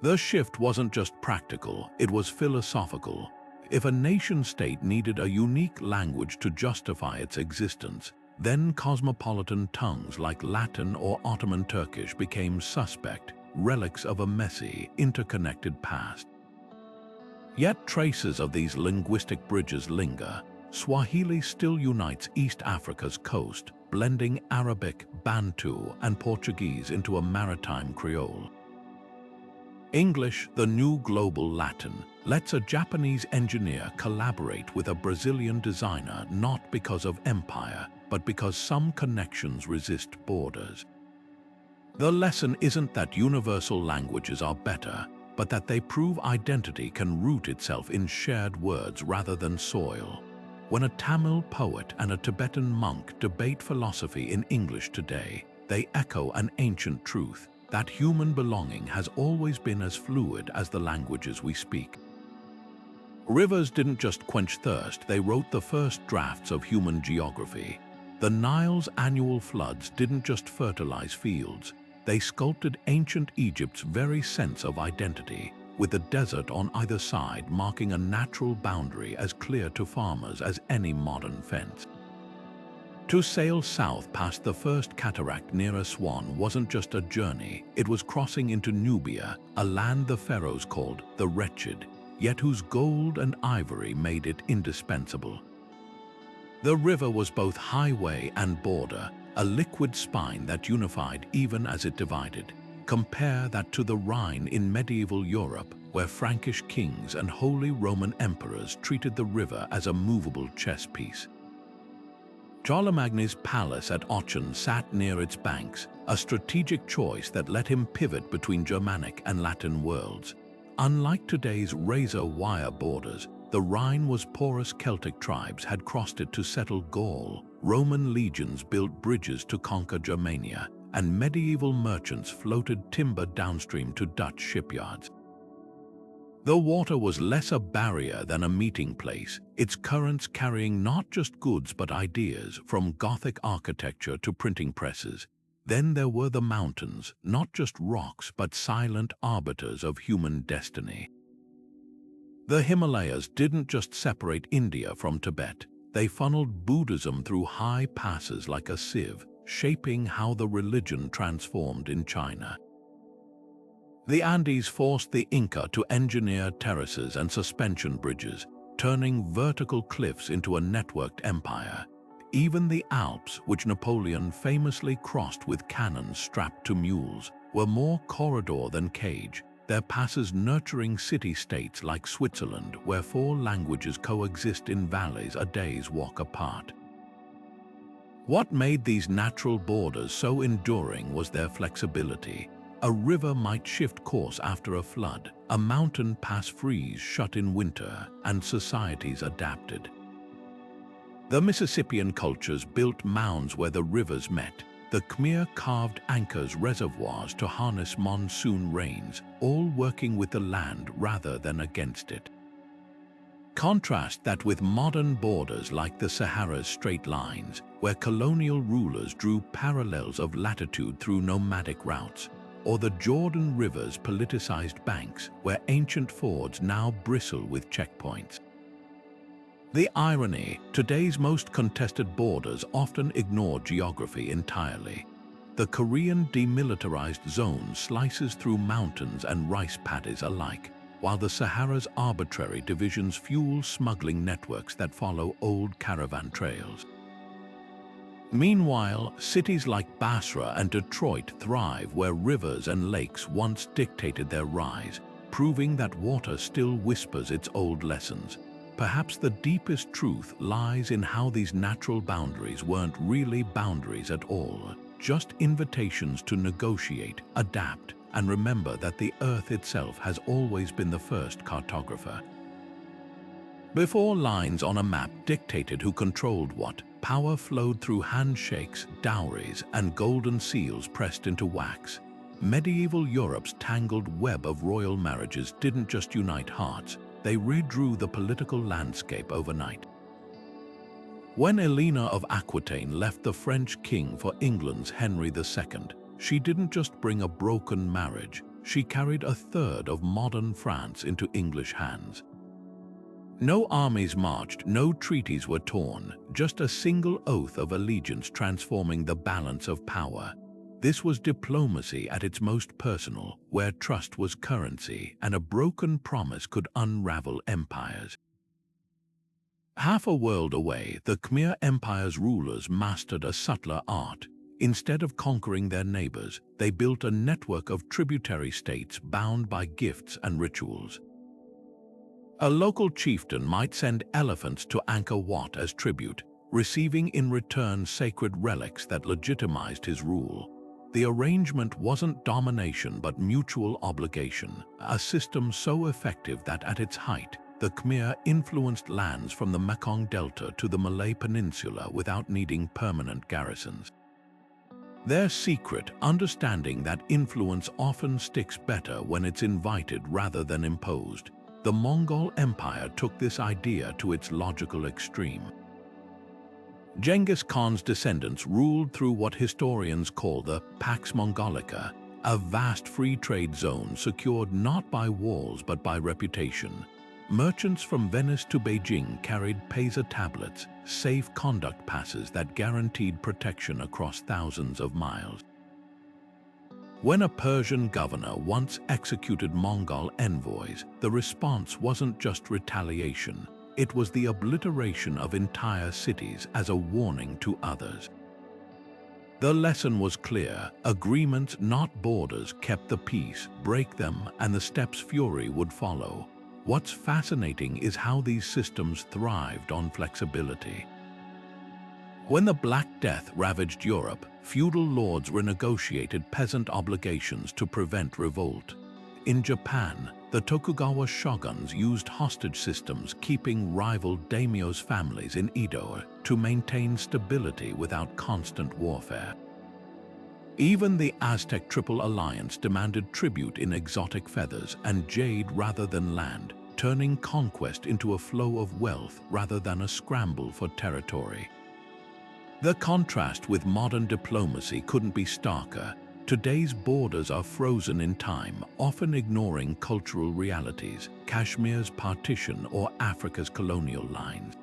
The shift wasn't just practical, it was philosophical. If a nation-state needed a unique language to justify its existence, then cosmopolitan tongues like Latin or Ottoman Turkish became suspect, relics of a messy, interconnected past. Yet traces of these linguistic bridges linger. Swahili still unites East Africa's coast, blending Arabic, Bantu, and Portuguese into a maritime Creole. English, the new global Latin, lets a Japanese engineer collaborate with a Brazilian designer not because of empire, but because some connections resist borders. The lesson isn't that universal languages are better, but that they prove identity can root itself in shared words rather than soil. When a Tamil poet and a Tibetan monk debate philosophy in English today, they echo an ancient truth, that human belonging has always been as fluid as the languages we speak. Rivers didn't just quench thirst, they wrote the first drafts of human geography. The Nile's annual floods didn't just fertilize fields, they sculpted ancient Egypt's very sense of identity, with the desert on either side marking a natural boundary as clear to farmers as any modern fence. To sail south past the first cataract near Aswan wasn't just a journey, it was crossing into Nubia, a land the pharaohs called the Wretched, yet whose gold and ivory made it indispensable. The river was both highway and border, a liquid spine that unified even as it divided. Compare that to the Rhine in medieval Europe, where Frankish kings and Holy Roman emperors treated the river as a movable chess piece. Charlemagne's palace at Aachen sat near its banks, a strategic choice that let him pivot between Germanic and Latin worlds. Unlike today's razor-wire borders, the Rhine was porous. Celtic tribes had crossed it to settle Gaul, Roman legions built bridges to conquer Germania, and medieval merchants floated timber downstream to Dutch shipyards. The water was less a barrier than a meeting place, its currents carrying not just goods but ideas, from Gothic architecture to printing presses. Then there were the mountains, not just rocks but silent arbiters of human destiny. The Himalayas didn't just separate India from Tibet, they funneled Buddhism through high passes like a sieve, shaping how the religion transformed in China. The Andes forced the Inca to engineer terraces and suspension bridges, turning vertical cliffs into a networked empire. Even the Alps, which Napoleon famously crossed with cannons strapped to mules, were more corridor than cage, their passes nurturing city-states like Switzerland, where 4 languages coexist in valleys a day's walk apart. What made these natural borders so enduring was their flexibility. A river might shift course after a flood, a mountain pass freeze shut in winter, and societies adapted. The Mississippian cultures built mounds where the rivers met. The Khmer carved anchors reservoirs to harness monsoon rains, all working with the land rather than against it. Contrast that with modern borders like the Sahara's straight lines, where colonial rulers drew parallels of latitude through nomadic routes, or the Jordan River's politicized banks, where ancient fords now bristle with checkpoints. The irony, today's most contested borders often ignore geography entirely. The Korean demilitarized zone slices through mountains and rice paddies alike, while the Sahara's arbitrary divisions fuel smuggling networks that follow old caravan trails. Meanwhile, cities like Basra and Detroit thrive where rivers and lakes once dictated their rise, proving that water still whispers its old lessons. Perhaps the deepest truth lies in how these natural boundaries weren't really boundaries at all, just invitations to negotiate, adapt, and remember that the Earth itself has always been the first cartographer. Before lines on a map dictated who controlled what, power flowed through handshakes, dowries, and golden seals pressed into wax. Medieval Europe's tangled web of royal marriages didn't just unite hearts, they redrew the political landscape overnight. When Helena of Aquitaine left the French king for England's Henry II, she didn't just bring a broken marriage, she carried a third of modern France into English hands. No armies marched, no treaties were torn, just a single oath of allegiance transforming the balance of power. This was diplomacy at its most personal, where trust was currency and a broken promise could unravel empires. Half a world away, the Khmer Empire's rulers mastered a subtler art. Instead of conquering their neighbors, they built a network of tributary states bound by gifts and rituals. A local chieftain might send elephants to Angkor Wat as tribute, receiving in return sacred relics that legitimized his rule. The arrangement wasn't domination but mutual obligation, a system so effective that at its height, the Khmer influenced lands from the Mekong Delta to the Malay Peninsula without needing permanent garrisons. Their secret, understanding that influence often sticks better when it's invited rather than imposed. The Mongol Empire took this idea to its logical extreme. Genghis Khan's descendants ruled through what historians call the Pax Mongolica, a vast free trade zone secured not by walls but by reputation. Merchants from Venice to Beijing carried Pesa tablets, safe conduct passes that guaranteed protection across thousands of miles. When a Persian governor once executed Mongol envoys, the response wasn't just retaliation. It was the obliteration of entire cities as a warning to others. The lesson was clear: agreements, not borders, kept the peace. Break them, and the steppes fury would follow. What's fascinating is how these systems thrived on flexibility. When the Black Death ravaged Europe, feudal lords renegotiated peasant obligations to prevent revolt. In Japan, the Tokugawa shoguns used hostage systems, keeping rival daimyo's families in Edo to maintain stability without constant warfare. Even the Aztec Triple Alliance demanded tribute in exotic feathers and jade rather than land, turning conquest into a flow of wealth rather than a scramble for territory. The contrast with modern diplomacy couldn't be starker. Today's borders are frozen in time, often ignoring cultural realities, Kashmir's partition or Africa's colonial lines.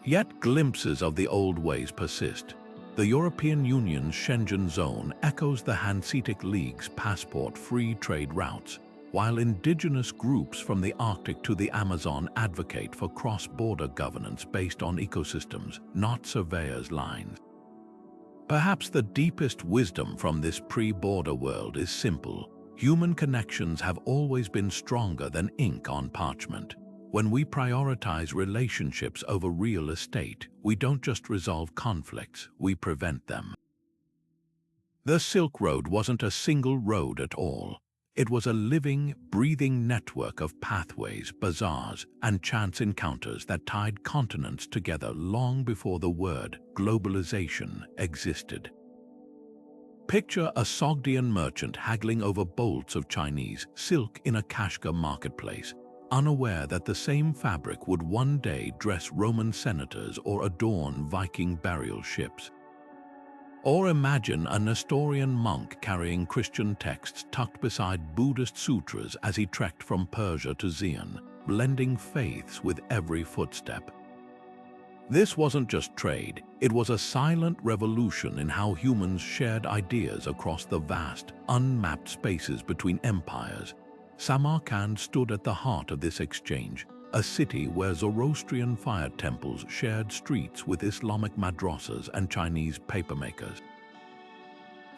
Yet glimpses of the old ways persist. The European Union's Schengen zone echoes the Hanseatic League's passport-free trade routes, while indigenous groups from the Arctic to the Amazon advocate for cross-border governance based on ecosystems, not surveyors' lines. Perhaps the deepest wisdom from this pre-border world is simple. Human connections have always been stronger than ink on parchment. When we prioritize relationships over real estate, we don't just resolve conflicts, we prevent them. The Silk Road wasn't a single road at all. It was a living, breathing network of pathways, bazaars, and chance encounters that tied continents together long before the word globalization existed. Picture a Sogdian merchant haggling over bolts of Chinese silk in a Kashgar marketplace, unaware that the same fabric would one day dress Roman senators or adorn Viking burial ships. Or imagine a Nestorian monk carrying Christian texts tucked beside Buddhist sutras as he trekked from Persia to Xi'an, blending faiths with every footstep. This wasn't just trade, it was a silent revolution in how humans shared ideas across the vast, unmapped spaces between empires. Samarkand stood at the heart of this exchange, a city where Zoroastrian fire temples shared streets with Islamic madrasas and Chinese papermakers.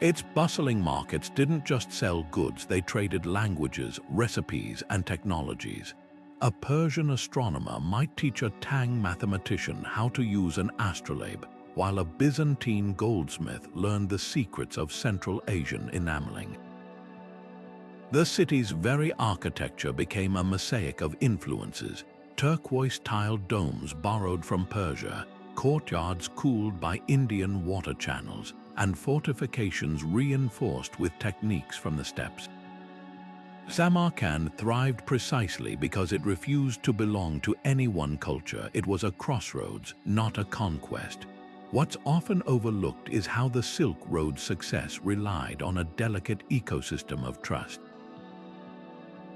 Its bustling markets didn't just sell goods, they traded languages, recipes, and technologies. A Persian astronomer might teach a Tang mathematician how to use an astrolabe, while a Byzantine goldsmith learned the secrets of Central Asian enameling. The city's very architecture became a mosaic of influences: turquoise-tiled domes borrowed from Persia, courtyards cooled by Indian water channels, and fortifications reinforced with techniques from the steppes. Samarkand thrived precisely because it refused to belong to any one culture. It was a crossroads, not a conquest. What's often overlooked is how the Silk Road's success relied on a delicate ecosystem of trust.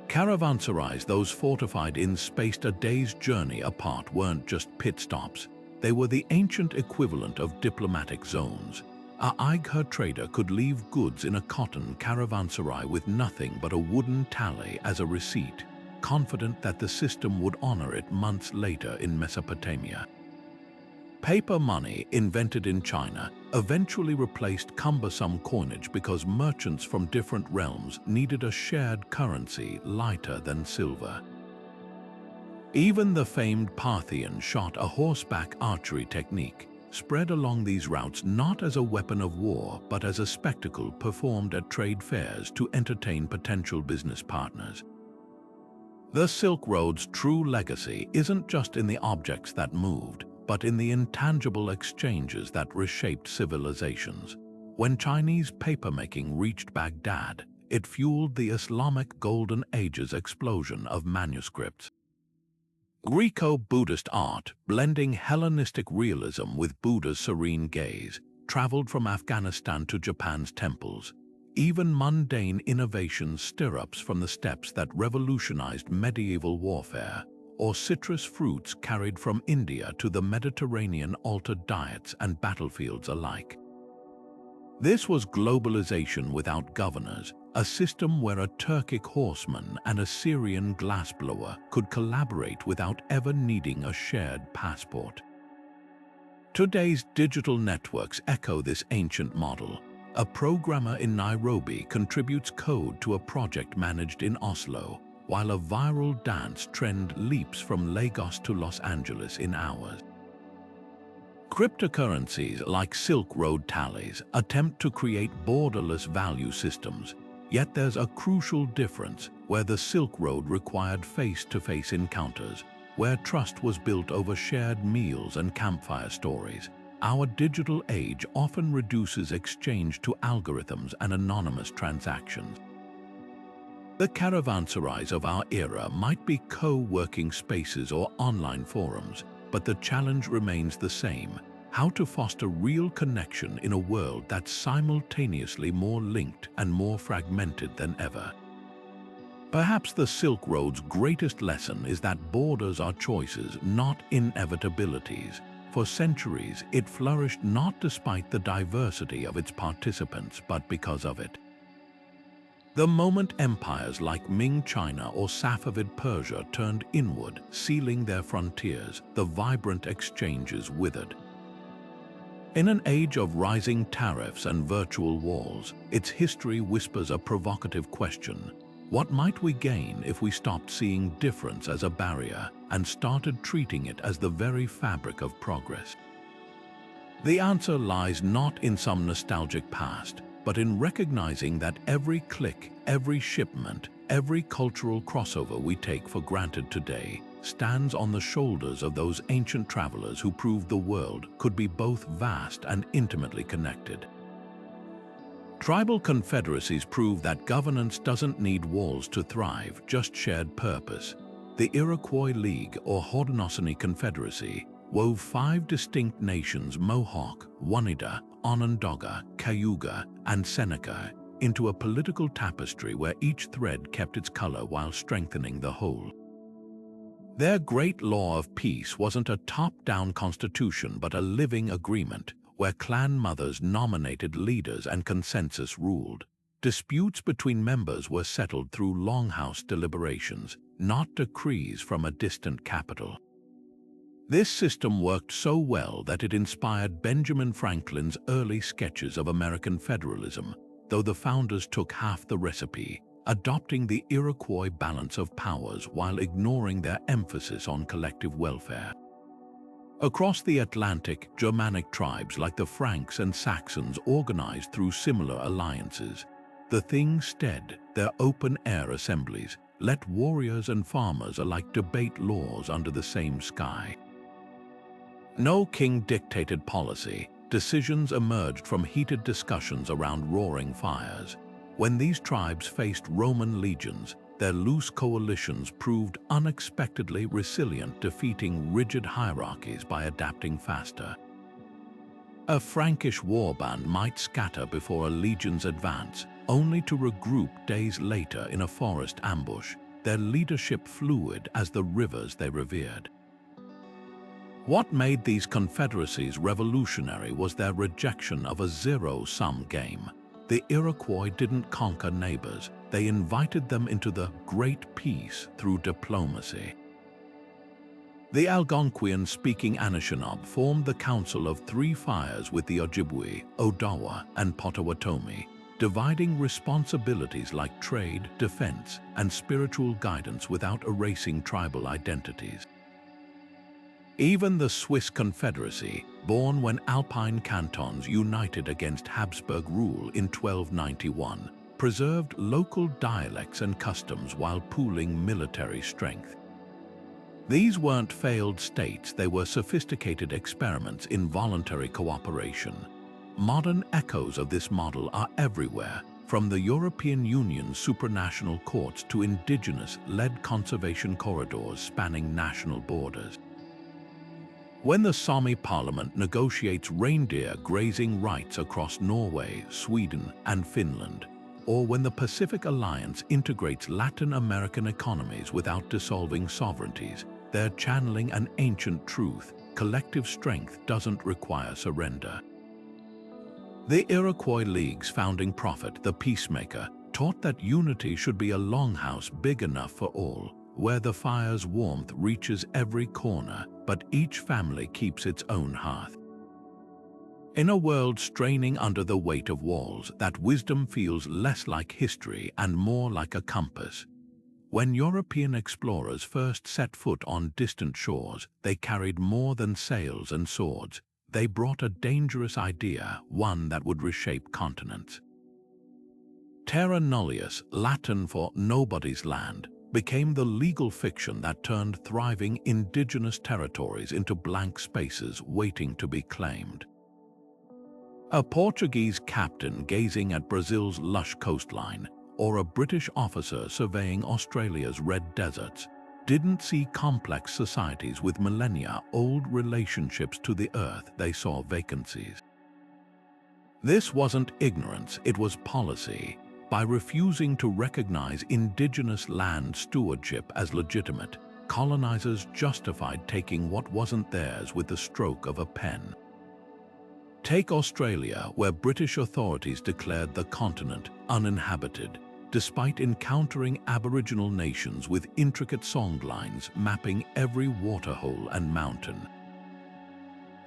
Caravanserais, those fortified inns spaced a day's journey apart, weren't just pit stops. They were the ancient equivalent of diplomatic zones. A Aigha trader could leave goods in a cotton caravanserai with nothing but a wooden tally as a receipt, confident that the system would honor it months later in Mesopotamia. Paper money, invented in China, eventually replaced cumbersome coinage because merchants from different realms needed a shared currency lighter than silver. Even the famed Parthian shot, a horseback archery technique, spread along these routes not as a weapon of war but as a spectacle performed at trade fairs to entertain potential business partners. The Silk Road's true legacy isn't just in the objects that moved, but in the intangible exchanges that reshaped civilizations. When Chinese papermaking reached Baghdad, it fueled the Islamic Golden Age's explosion of manuscripts. Greco-Buddhist art, blending Hellenistic realism with Buddha's serene gaze, traveled from Afghanistan to Japan's temples. Even mundane innovations, stirrups from the steppes that revolutionized medieval warfare, or citrus fruits carried from India to the Mediterranean, altered diets and battlefields alike. This was globalization without governors, a system where a Turkic horseman and a Syrian glassblower could collaborate without ever needing a shared passport. Today's digital networks echo this ancient model. A programmer in Nairobi contributes code to a project managed in Oslo, while a viral dance trend leaps from Lagos to Los Angeles in hours. Cryptocurrencies like Silk Road tallies attempt to create borderless value systems, yet there's a crucial difference. Where the Silk Road required face-to-face encounters, where trust was built over shared meals and campfire stories, our digital age often reduces exchange to algorithms and anonymous transactions. The caravanserais of our era might be co-working spaces or online forums, but the challenge remains the same: how to foster real connection in a world that's simultaneously more linked and more fragmented than ever. Perhaps the Silk Road's greatest lesson is that borders are choices, not inevitabilities. For centuries, it flourished not despite the diversity of its participants, but because of it. The moment empires like Ming China or Safavid Persia turned inward, sealing their frontiers, the vibrant exchanges withered. In an age of rising tariffs and virtual walls, its history whispers a provocative question. What might we gain if we stopped seeing difference as a barrier and started treating it as the very fabric of progress? The answer lies not in some nostalgic past, but in recognizing that every click, every shipment, every cultural crossover we take for granted today stands on the shoulders of those ancient travelers who proved the world could be both vast and intimately connected. Tribal confederacies prove that governance doesn't need walls to thrive, just shared purpose. The Iroquois League, or Haudenosaunee Confederacy, wove 5 distinct nations, Mohawk, Oneida, Onondaga, Cayuga, and Seneca, into a political tapestry where each thread kept its color while strengthening the whole. Their great law of peace wasn't a top-down constitution but a living agreement where clan mothers nominated leaders and consensus ruled. Disputes between members were settled through longhouse deliberations, not decrees from a distant capital. This system worked so well that it inspired Benjamin Franklin's early sketches of American federalism, though the founders took half the recipe, adopting the Iroquois balance of powers while ignoring their emphasis on collective welfare. Across the Atlantic, Germanic tribes like the Franks and Saxons organized through similar alliances. The thing stead, their open-air assemblies, let warriors and farmers alike debate laws under the same sky. No king-dictated policy, decisions emerged from heated discussions around roaring fires. When these tribes faced Roman legions, their loose coalitions proved unexpectedly resilient, defeating rigid hierarchies by adapting faster. A Frankish warband might scatter before a legion's advance, only to regroup days later in a forest ambush, their leadership fluid as the rivers they revered. What made these confederacies revolutionary was their rejection of a zero-sum game. The Iroquois didn't conquer neighbors, they invited them into the Great Peace through diplomacy. The Algonquian-speaking Anishinaabe formed the Council of Three Fires with the Ojibwe, Odawa, and Potawatomi, dividing responsibilities like trade, defense, and spiritual guidance without erasing tribal identities. Even the Swiss Confederacy, born when Alpine cantons united against Habsburg rule in 1291, preserved local dialects and customs while pooling military strength. These weren't failed states, they were sophisticated experiments in voluntary cooperation. Modern echoes of this model are everywhere, from the European Union's supranational courts to indigenous-led conservation corridors spanning national borders. When the Sami Parliament negotiates reindeer grazing rights across Norway, Sweden, and Finland, or when the Pacific Alliance integrates Latin American economies without dissolving sovereignties, they're channeling an ancient truth: collective strength doesn't require surrender. The Iroquois League's founding prophet, the peacemaker, taught that unity should be a longhouse big enough for all, where the fire's warmth reaches every corner, but each family keeps its own hearth. In a world straining under the weight of walls, that wisdom feels less like history and more like a compass. When European explorers first set foot on distant shores, they carried more than sails and swords. They brought a dangerous idea, one that would reshape continents. Terra Nullius, Latin for nobody's land, became the legal fiction that turned thriving indigenous territories into blank spaces waiting to be claimed. A Portuguese captain gazing at Brazil's lush coastline, or a British officer surveying Australia's red deserts, didn't see complex societies with millennia-old relationships to the earth, they saw vacancies. This wasn't ignorance, it was policy. By refusing to recognize indigenous land stewardship as legitimate, colonizers justified taking what wasn't theirs with the stroke of a pen. Take Australia, where British authorities declared the continent uninhabited, despite encountering Aboriginal nations with intricate songlines mapping every waterhole and mountain.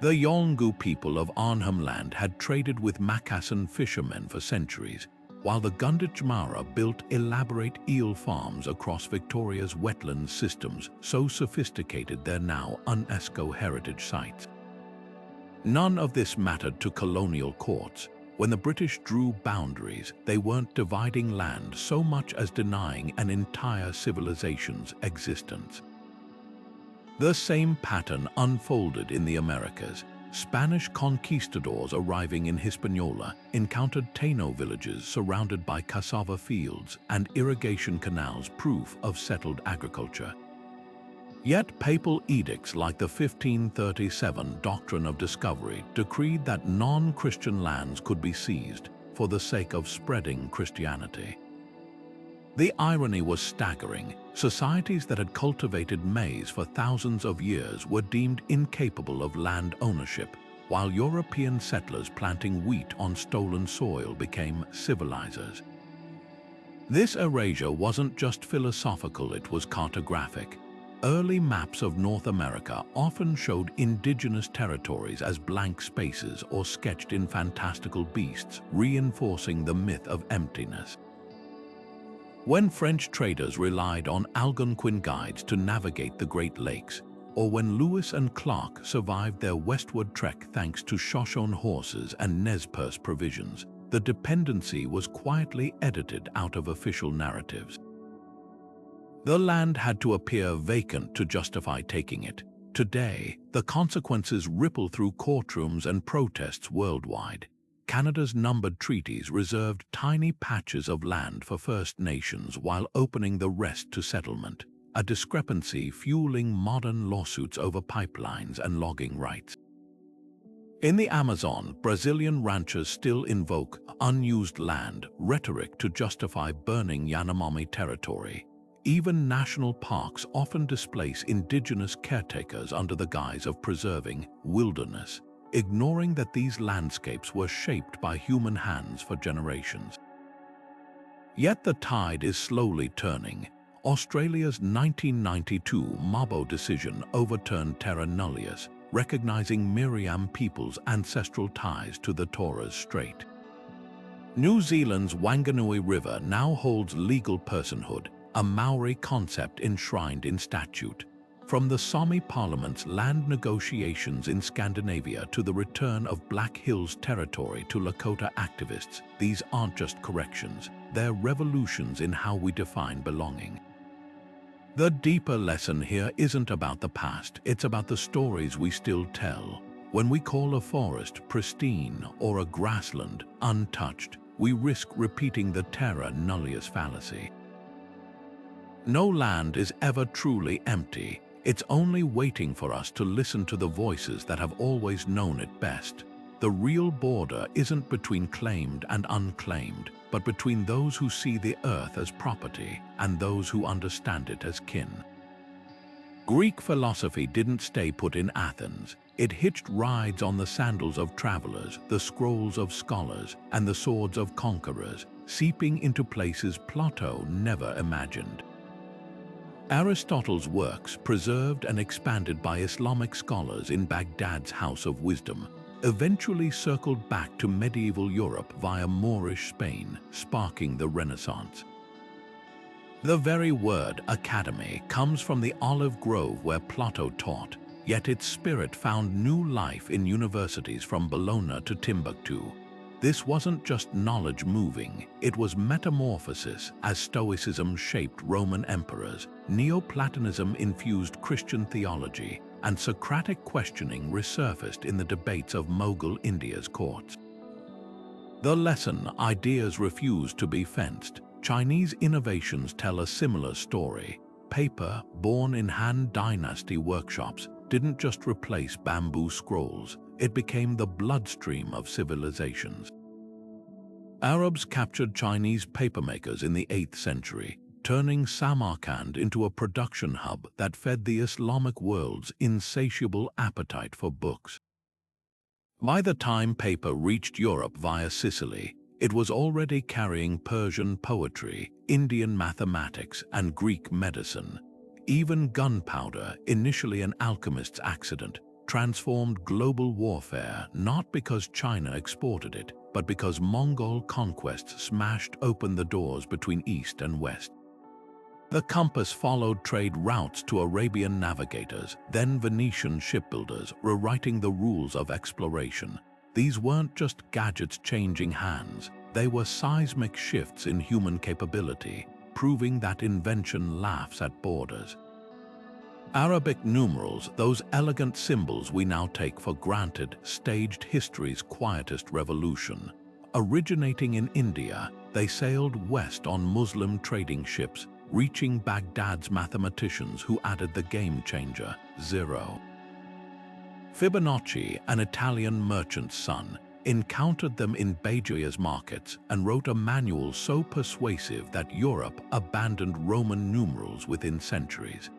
The Yolngu people of Arnhem Land had traded with Macassan fishermen for centuries, while the Gunditjmara built elaborate eel farms across Victoria's wetland systems, so sophisticated they're now UNESCO heritage sites. None of this mattered to colonial courts. When the British drew boundaries, they weren't dividing land so much as denying an entire civilization's existence. The same pattern unfolded in the Americas. Spanish conquistadors arriving in Hispaniola encountered Taino villages surrounded by cassava fields and irrigation canals, proof of settled agriculture. Yet papal edicts like the 1537 Doctrine of Discovery decreed that non-Christian lands could be seized for the sake of spreading Christianity. The irony was staggering. Societies that had cultivated maize for thousands of years were deemed incapable of land ownership, while European settlers planting wheat on stolen soil became civilizers. This erasure wasn't just philosophical, it was cartographic. Early maps of North America often showed indigenous territories as blank spaces or sketched in fantastical beasts, reinforcing the myth of emptiness. When French traders relied on Algonquin guides to navigate the Great Lakes, or when Lewis and Clark survived their westward trek thanks to Shoshone horses and Nez Perce provisions, the dependency was quietly edited out of official narratives. The land had to appear vacant to justify taking it. Today, the consequences ripple through courtrooms and protests worldwide. Canada's numbered treaties reserved tiny patches of land for First Nations while opening the rest to settlement, a discrepancy fueling modern lawsuits over pipelines and logging rights. In the Amazon, Brazilian ranchers still invoke unused land rhetoric to justify burning Yanomami territory. Even national parks often displace indigenous caretakers under the guise of preserving wilderness, ignoring that these landscapes were shaped by human hands for generations. Yet the tide is slowly turning. Australia's 1992 Mabo decision overturned Terra Nullius, recognizing Miriam people's ancestral ties to the Torres Strait. New Zealand's Wanganui River now holds legal personhood, a Maori concept enshrined in statute. From the Sami Parliament's land negotiations in Scandinavia to the return of Black Hills territory to Lakota activists, these aren't just corrections, they're revolutions in how we define belonging. The deeper lesson here isn't about the past, it's about the stories we still tell. When we call a forest pristine or a grassland untouched, we risk repeating the Terra Nullius fallacy. No land is ever truly empty. It's only waiting for us to listen to the voices that have always known it best. The real border isn't between claimed and unclaimed, but between those who see the earth as property and those who understand it as kin. Greek philosophy didn't stay put in Athens. It hitched rides on the sandals of travelers, the scrolls of scholars, and the swords of conquerors, seeping into places Plato never imagined. Aristotle's works, preserved and expanded by Islamic scholars in Baghdad's House of Wisdom, eventually circled back to medieval Europe via Moorish Spain, sparking the Renaissance. The very word academy comes from the olive grove where Plato taught, yet its spirit found new life in universities from Bologna to Timbuktu. This wasn't just knowledge moving, it was metamorphosis as Stoicism shaped Roman emperors, Neoplatonism infused Christian theology, and Socratic questioning resurfaced in the debates of Mughal India's courts. The lesson: ideas refuse to be fenced. Chinese innovations tell a similar story. Paper, born in Han Dynasty workshops, didn't just replace bamboo scrolls, it became the bloodstream of civilizations. Arabs captured Chinese papermakers in the 8th century, turning Samarkand into a production hub that fed the Islamic world's insatiable appetite for books. By the time paper reached Europe via Sicily, it was already carrying Persian poetry, Indian mathematics, and Greek medicine. Even gunpowder, initially an alchemist's accident, transformed global warfare not because China exported it, but because Mongol conquests smashed open the doors between East and West. The compass followed trade routes to Arabian navigators, then Venetian shipbuilders, rewriting the rules of exploration. These weren't just gadgets changing hands, they were seismic shifts in human capability, proving that invention laughs at borders. Arabic numerals, those elegant symbols we now take for granted, staged history's quietest revolution. Originating in India, they sailed west on Muslim trading ships, reaching Baghdad's mathematicians who added the game-changer, zero. Fibonacci, an Italian merchant's son, encountered them in Bejaya's markets and wrote a manual so persuasive that Europe abandoned Roman numerals within centuries.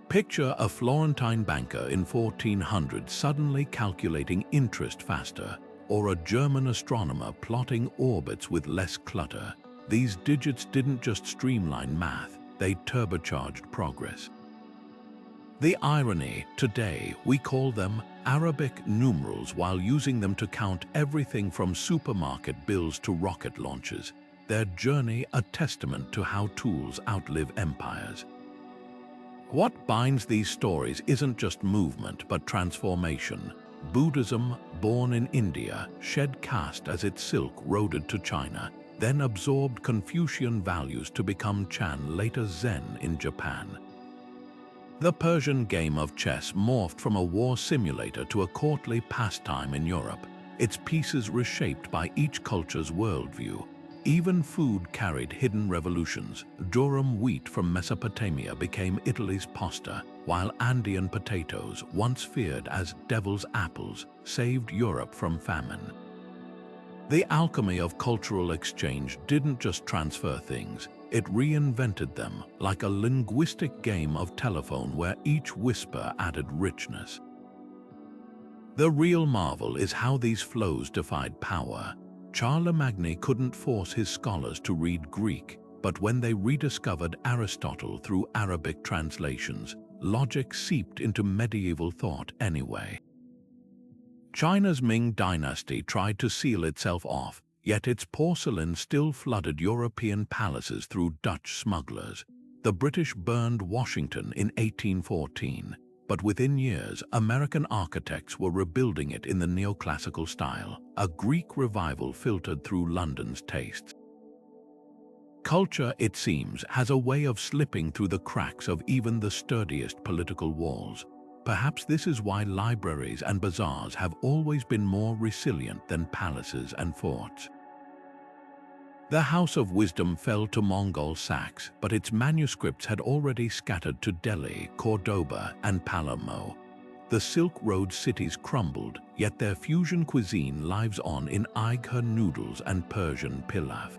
Picture a Florentine banker in 1400 suddenly calculating interest faster, or a German astronomer plotting orbits with less clutter. These digits didn't just streamline math, they turbocharged progress. The irony, today we call them Arabic numerals while using them to count everything from supermarket bills to rocket launches. Their journey a testament to how tools outlive empires. What binds these stories isn't just movement but transformation. Buddhism, born in India, shed caste as its silk roded to China, then absorbed Confucian values to become Chan, later Zen in Japan. The Persian game of chess morphed from a war simulator to a courtly pastime in Europe, its pieces reshaped by each culture's worldview. Even food carried hidden revolutions. Durum wheat from Mesopotamia became Italy's pasta, while Andean potatoes, once feared as devil's apples, saved Europe from famine. The alchemy of cultural exchange didn't just transfer things, it reinvented them, like a linguistic game of telephone where each whisper added richness. The real marvel is how these flows defied power. Charlemagne couldn't force his scholars to read Greek, but when they rediscovered Aristotle through Arabic translations, logic seeped into medieval thought anyway. China's Ming dynasty tried to seal itself off, yet its porcelain still flooded European palaces through Dutch smugglers. The British burned Washington in 1814, but within years, American architects were rebuilding it in the neoclassical style, a Greek revival filtered through London's tastes. Culture, it seems, has a way of slipping through the cracks of even the sturdiest political walls. Perhaps this is why libraries and bazaars have always been more resilient than palaces and forts. The House of Wisdom fell to Mongol Sacs, but its manuscripts had already scattered to Delhi, Cordoba, and Palermo. The Silk Road cities crumbled, yet their fusion cuisine lives on in Aigha noodles and Persian pilaf.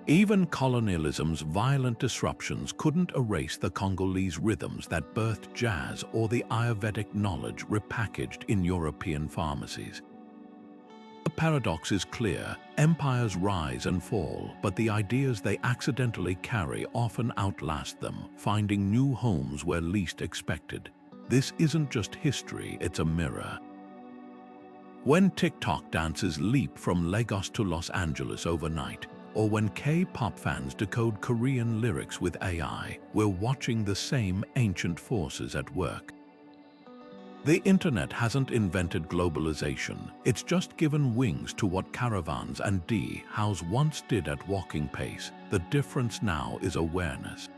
Even colonialism's violent disruptions couldn't erase the Congolese rhythms that birthed jazz or the Ayurvedic knowledge repackaged in European pharmacies. The paradox is clear. Empires rise and fall, but the ideas they accidentally carry often outlast them, finding new homes where least expected. This isn't just history, it's a mirror. When TikTok dances leap from Lagos to Los Angeles overnight, or when K-pop fans decode Korean lyrics with AI, we're watching the same ancient forces at work. The internet hasn't invented globalization, it's just given wings to what caravans and DAOs once did at walking pace. The difference now is awareness.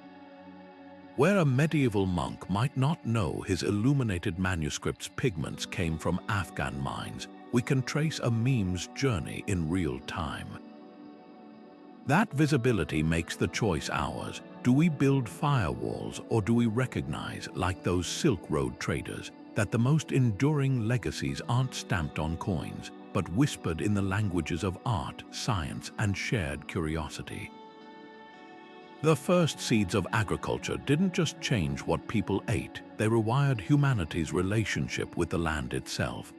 Where a medieval monk might not know his illuminated manuscript's pigments came from Afghan mines, we can trace a meme's journey in real time. That visibility makes the choice ours. Do we build firewalls, or do we recognize, like those Silk Road traders, that the most enduring legacies aren't stamped on coins, but whispered in the languages of art, science, and shared curiosity? The first seeds of agriculture didn't just change what people ate, they rewired humanity's relationship with the land itself.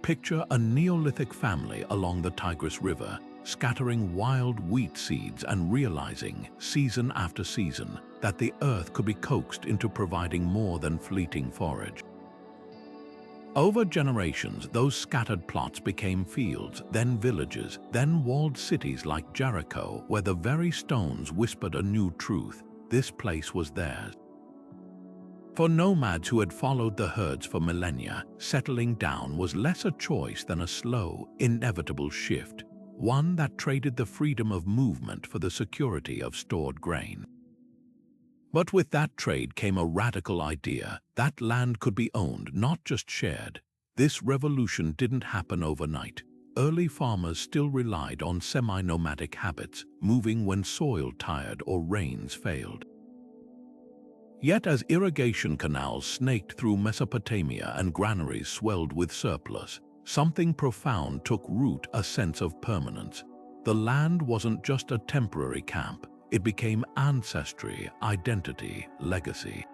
Picture a Neolithic family along the Tigris River, scattering wild wheat seeds and realizing, season after season, that the earth could be coaxed into providing more than fleeting forage. Over generations, those scattered plots became fields, then villages, then walled cities like Jericho, where the very stones whispered a new truth: this place was theirs. For nomads who had followed the herds for millennia, settling down was less a choice than a slow, inevitable shift, one that traded the freedom of movement for the security of stored grain. But with that trade came a radical idea: that land could be owned, not just shared. This revolution didn't happen overnight. Early farmers still relied on semi-nomadic habits, moving when soil tired or rains failed. Yet as irrigation canals snaked through Mesopotamia and granaries swelled with surplus, something profound took root: a sense of permanence. The land wasn't just a temporary camp. It became ancestry, identity, legacy.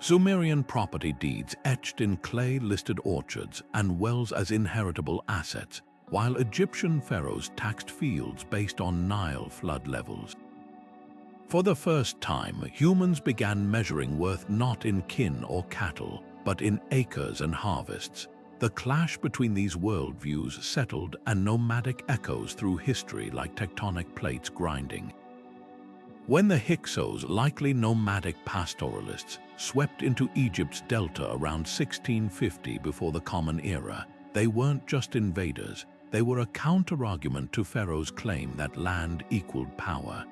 Sumerian property deeds etched in clay listed orchards and wells as inheritable assets, while Egyptian pharaohs taxed fields based on Nile flood levels. For the first time, humans began measuring worth not in kin or cattle, but in acres and harvests. The clash between these worldviews settled, and nomadic echoes through history like tectonic plates grinding. When the Hyksos, likely nomadic pastoralists, swept into Egypt's delta around 1650 before the Common Era, they weren't just invaders, they were a counterargument to Pharaoh's claim that land equaled power.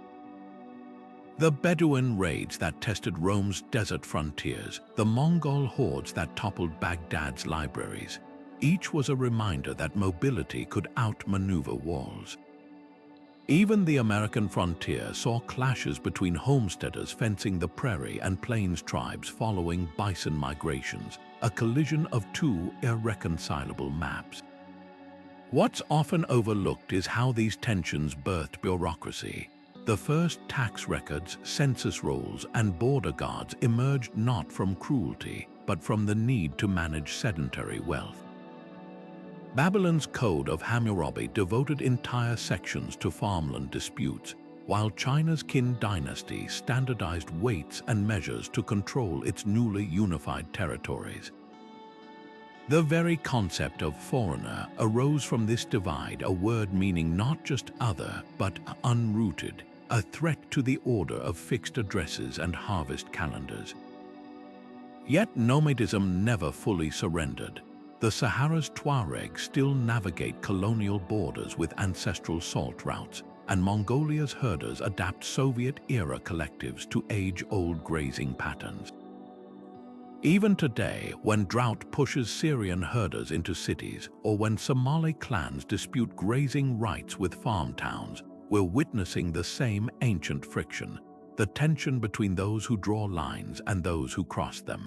The Bedouin raids that tested Rome's desert frontiers, the Mongol hordes that toppled Baghdad's libraries, each was a reminder that mobility could outmaneuver walls. Even the American frontier saw clashes between homesteaders fencing the prairie and plains tribes following bison migrations, a collision of two irreconcilable maps. What's often overlooked is how these tensions birthed bureaucracy. The first tax records, census rolls, and border guards emerged not from cruelty, but from the need to manage sedentary wealth. Babylon's Code of Hammurabi devoted entire sections to farmland disputes, while China's Qin dynasty standardized weights and measures to control its newly unified territories. The very concept of foreigner arose from this divide, a word meaning not just other, but unrooted, a threat to the order of fixed addresses and harvest calendars. Yet nomadism never fully surrendered. The Sahara's Tuareg still navigate colonial borders with ancestral salt routes, and Mongolia's herders adapt Soviet-era collectives to age-old grazing patterns. Even today, when drought pushes Syrian herders into cities, or when Somali clans dispute grazing rights with farm towns, we're witnessing the same ancient friction, the tension between those who draw lines and those who cross them.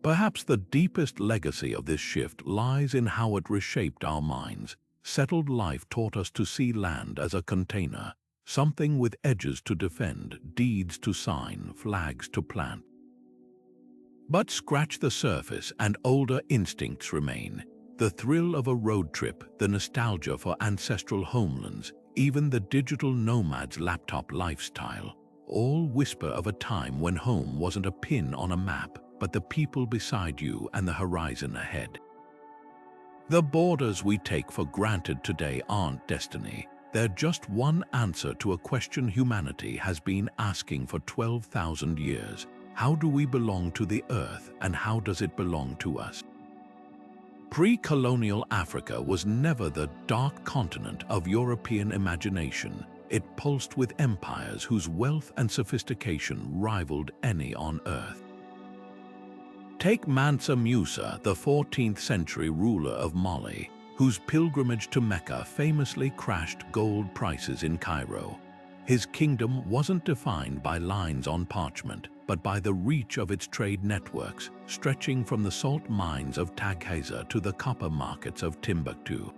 Perhaps the deepest legacy of this shift lies in how it reshaped our minds. Settled life taught us to see land as a container, something with edges to defend, deeds to sign, flags to plant. But scratch the surface and older instincts remain. The thrill of a road trip, the nostalgia for ancestral homelands, even the digital nomad's laptop lifestyle, all whisper of a time when home wasn't a pin on a map, but the people beside you and the horizon ahead. The borders we take for granted today aren't destiny. They're just one answer to a question humanity has been asking for 12,000 years. How do we belong to the earth, and how does it belong to us? Pre-colonial Africa was never the dark continent of European imagination. It pulsed with empires whose wealth and sophistication rivaled any on earth. Take Mansa Musa, the 14th century ruler of Mali, whose pilgrimage to Mecca famously crashed gold prices in Cairo. His kingdom wasn't defined by lines on parchment, but by the reach of its trade networks, stretching from the salt mines of Taghaza to the copper markets of Timbuktu.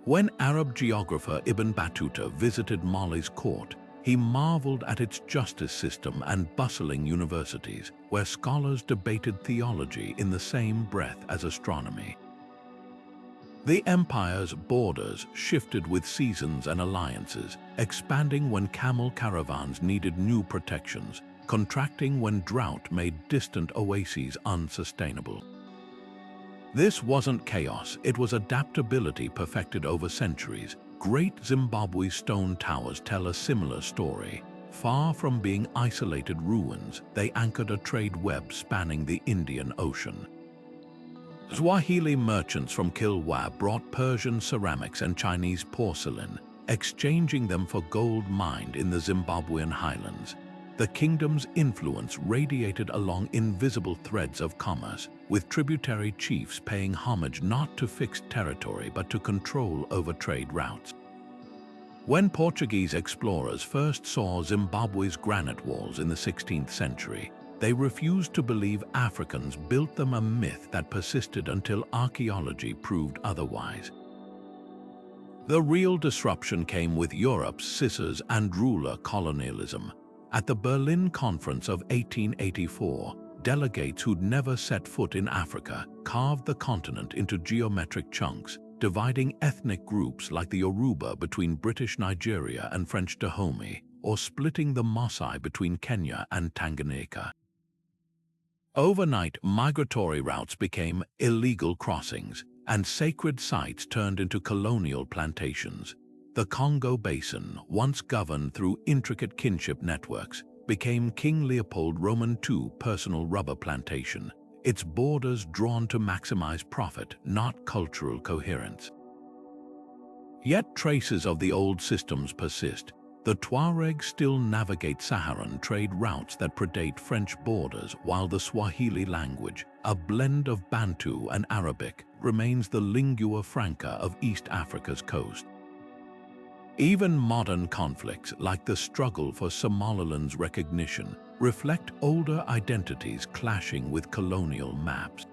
When Arab geographer Ibn Battuta visited Mali's court, He marveled at its justice system and bustling universities, where scholars debated theology in the same breath as astronomy. The empire's borders shifted with seasons and alliances, expanding when camel caravans needed new protections, contracting when drought made distant oases unsustainable. This wasn't chaos, it was adaptability perfected over centuries. Great Zimbabwe stone towers tell a similar story. Far from being isolated ruins, they anchored a trade web spanning the Indian Ocean. Swahili merchants from Kilwa brought Persian ceramics and Chinese porcelain, exchanging them for gold mined in the Zimbabwean highlands. The kingdom's influence radiated along invisible threads of commerce, with tributary chiefs paying homage not to fixed territory but to control over trade routes. When Portuguese explorers first saw Zimbabwe's granite walls in the 16th century, they refused to believe Africans built them, a myth that persisted until archaeology proved otherwise. The real disruption came with Europe's scissors and ruler colonialism. At the Berlin Conference of 1884, delegates who'd never set foot in Africa carved the continent into geometric chunks, dividing ethnic groups like the Yoruba between British Nigeria and French Dahomey, or splitting the Maasai between Kenya and Tanganyika. Overnight, migratory routes became illegal crossings, and sacred sites turned into colonial plantations. The Congo Basin, once governed through intricate kinship networks, became King Leopold II personal rubber plantation, its borders drawn to maximize profit, not cultural coherence. Yet traces of the old systems persist. The Tuaregs still navigate Saharan trade routes that predate French borders, while the Swahili language, a blend of Bantu and Arabic, remains the lingua franca of East Africa's coast. Even modern conflicts, like the struggle for Somaliland's recognition, reflect older identities clashing with colonial maps.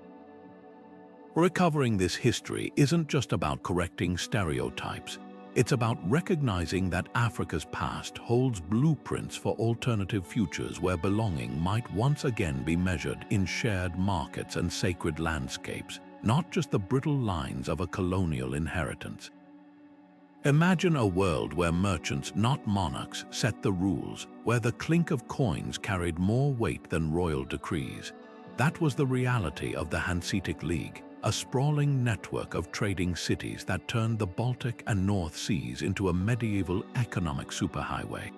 Recovering this history isn't just about correcting stereotypes. It's about recognizing that Africa's past holds blueprints for alternative futures where belonging might once again be measured in shared markets and sacred landscapes, not just the brittle lines of a colonial inheritance. Imagine a world where merchants, not monarchs, set the rules, where the clink of coins carried more weight than royal decrees. That was the reality of the Hanseatic League, a sprawling network of trading cities that turned the Baltic and North Seas into a medieval economic superhighway.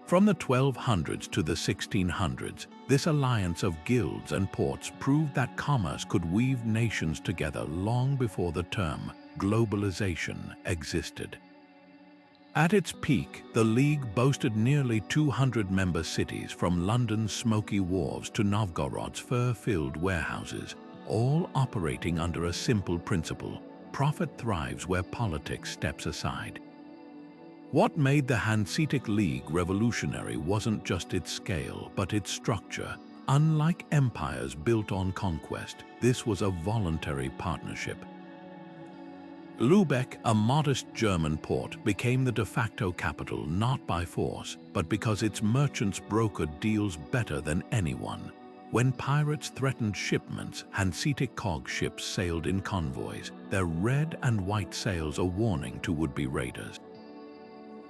From the 1200s to the 1600s, this alliance of guilds and ports proved that commerce could weave nations together long before the term globalization existed. At its peak, the League boasted nearly 200 member cities, from London's smoky wharves to Novgorod's fur-filled warehouses, all operating under a simple principle: profit thrives where politics steps aside. What made the Hanseatic League revolutionary wasn't just its scale, but its structure. Unlike empires built on conquest, this was a voluntary partnership. Lübeck, a modest German port, became the de facto capital not by force, but because its merchants brokered deals better than anyone. When pirates threatened shipments, Hanseatic cog ships sailed in convoys, their red and white sails a warning to would-be raiders.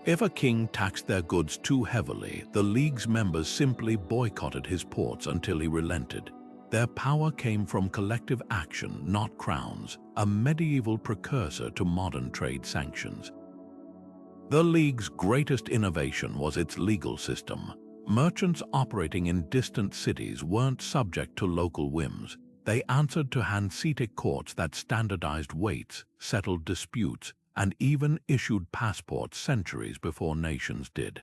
If a king taxed their goods too heavily, the League's members simply boycotted his ports until he relented. Their power came from collective action, not crowns, a medieval precursor to modern trade sanctions. The League's greatest innovation was its legal system. Merchants operating in distant cities weren't subject to local whims. They answered to Hanseatic courts that standardized weights, settled disputes, and even issued passports centuries before nations did.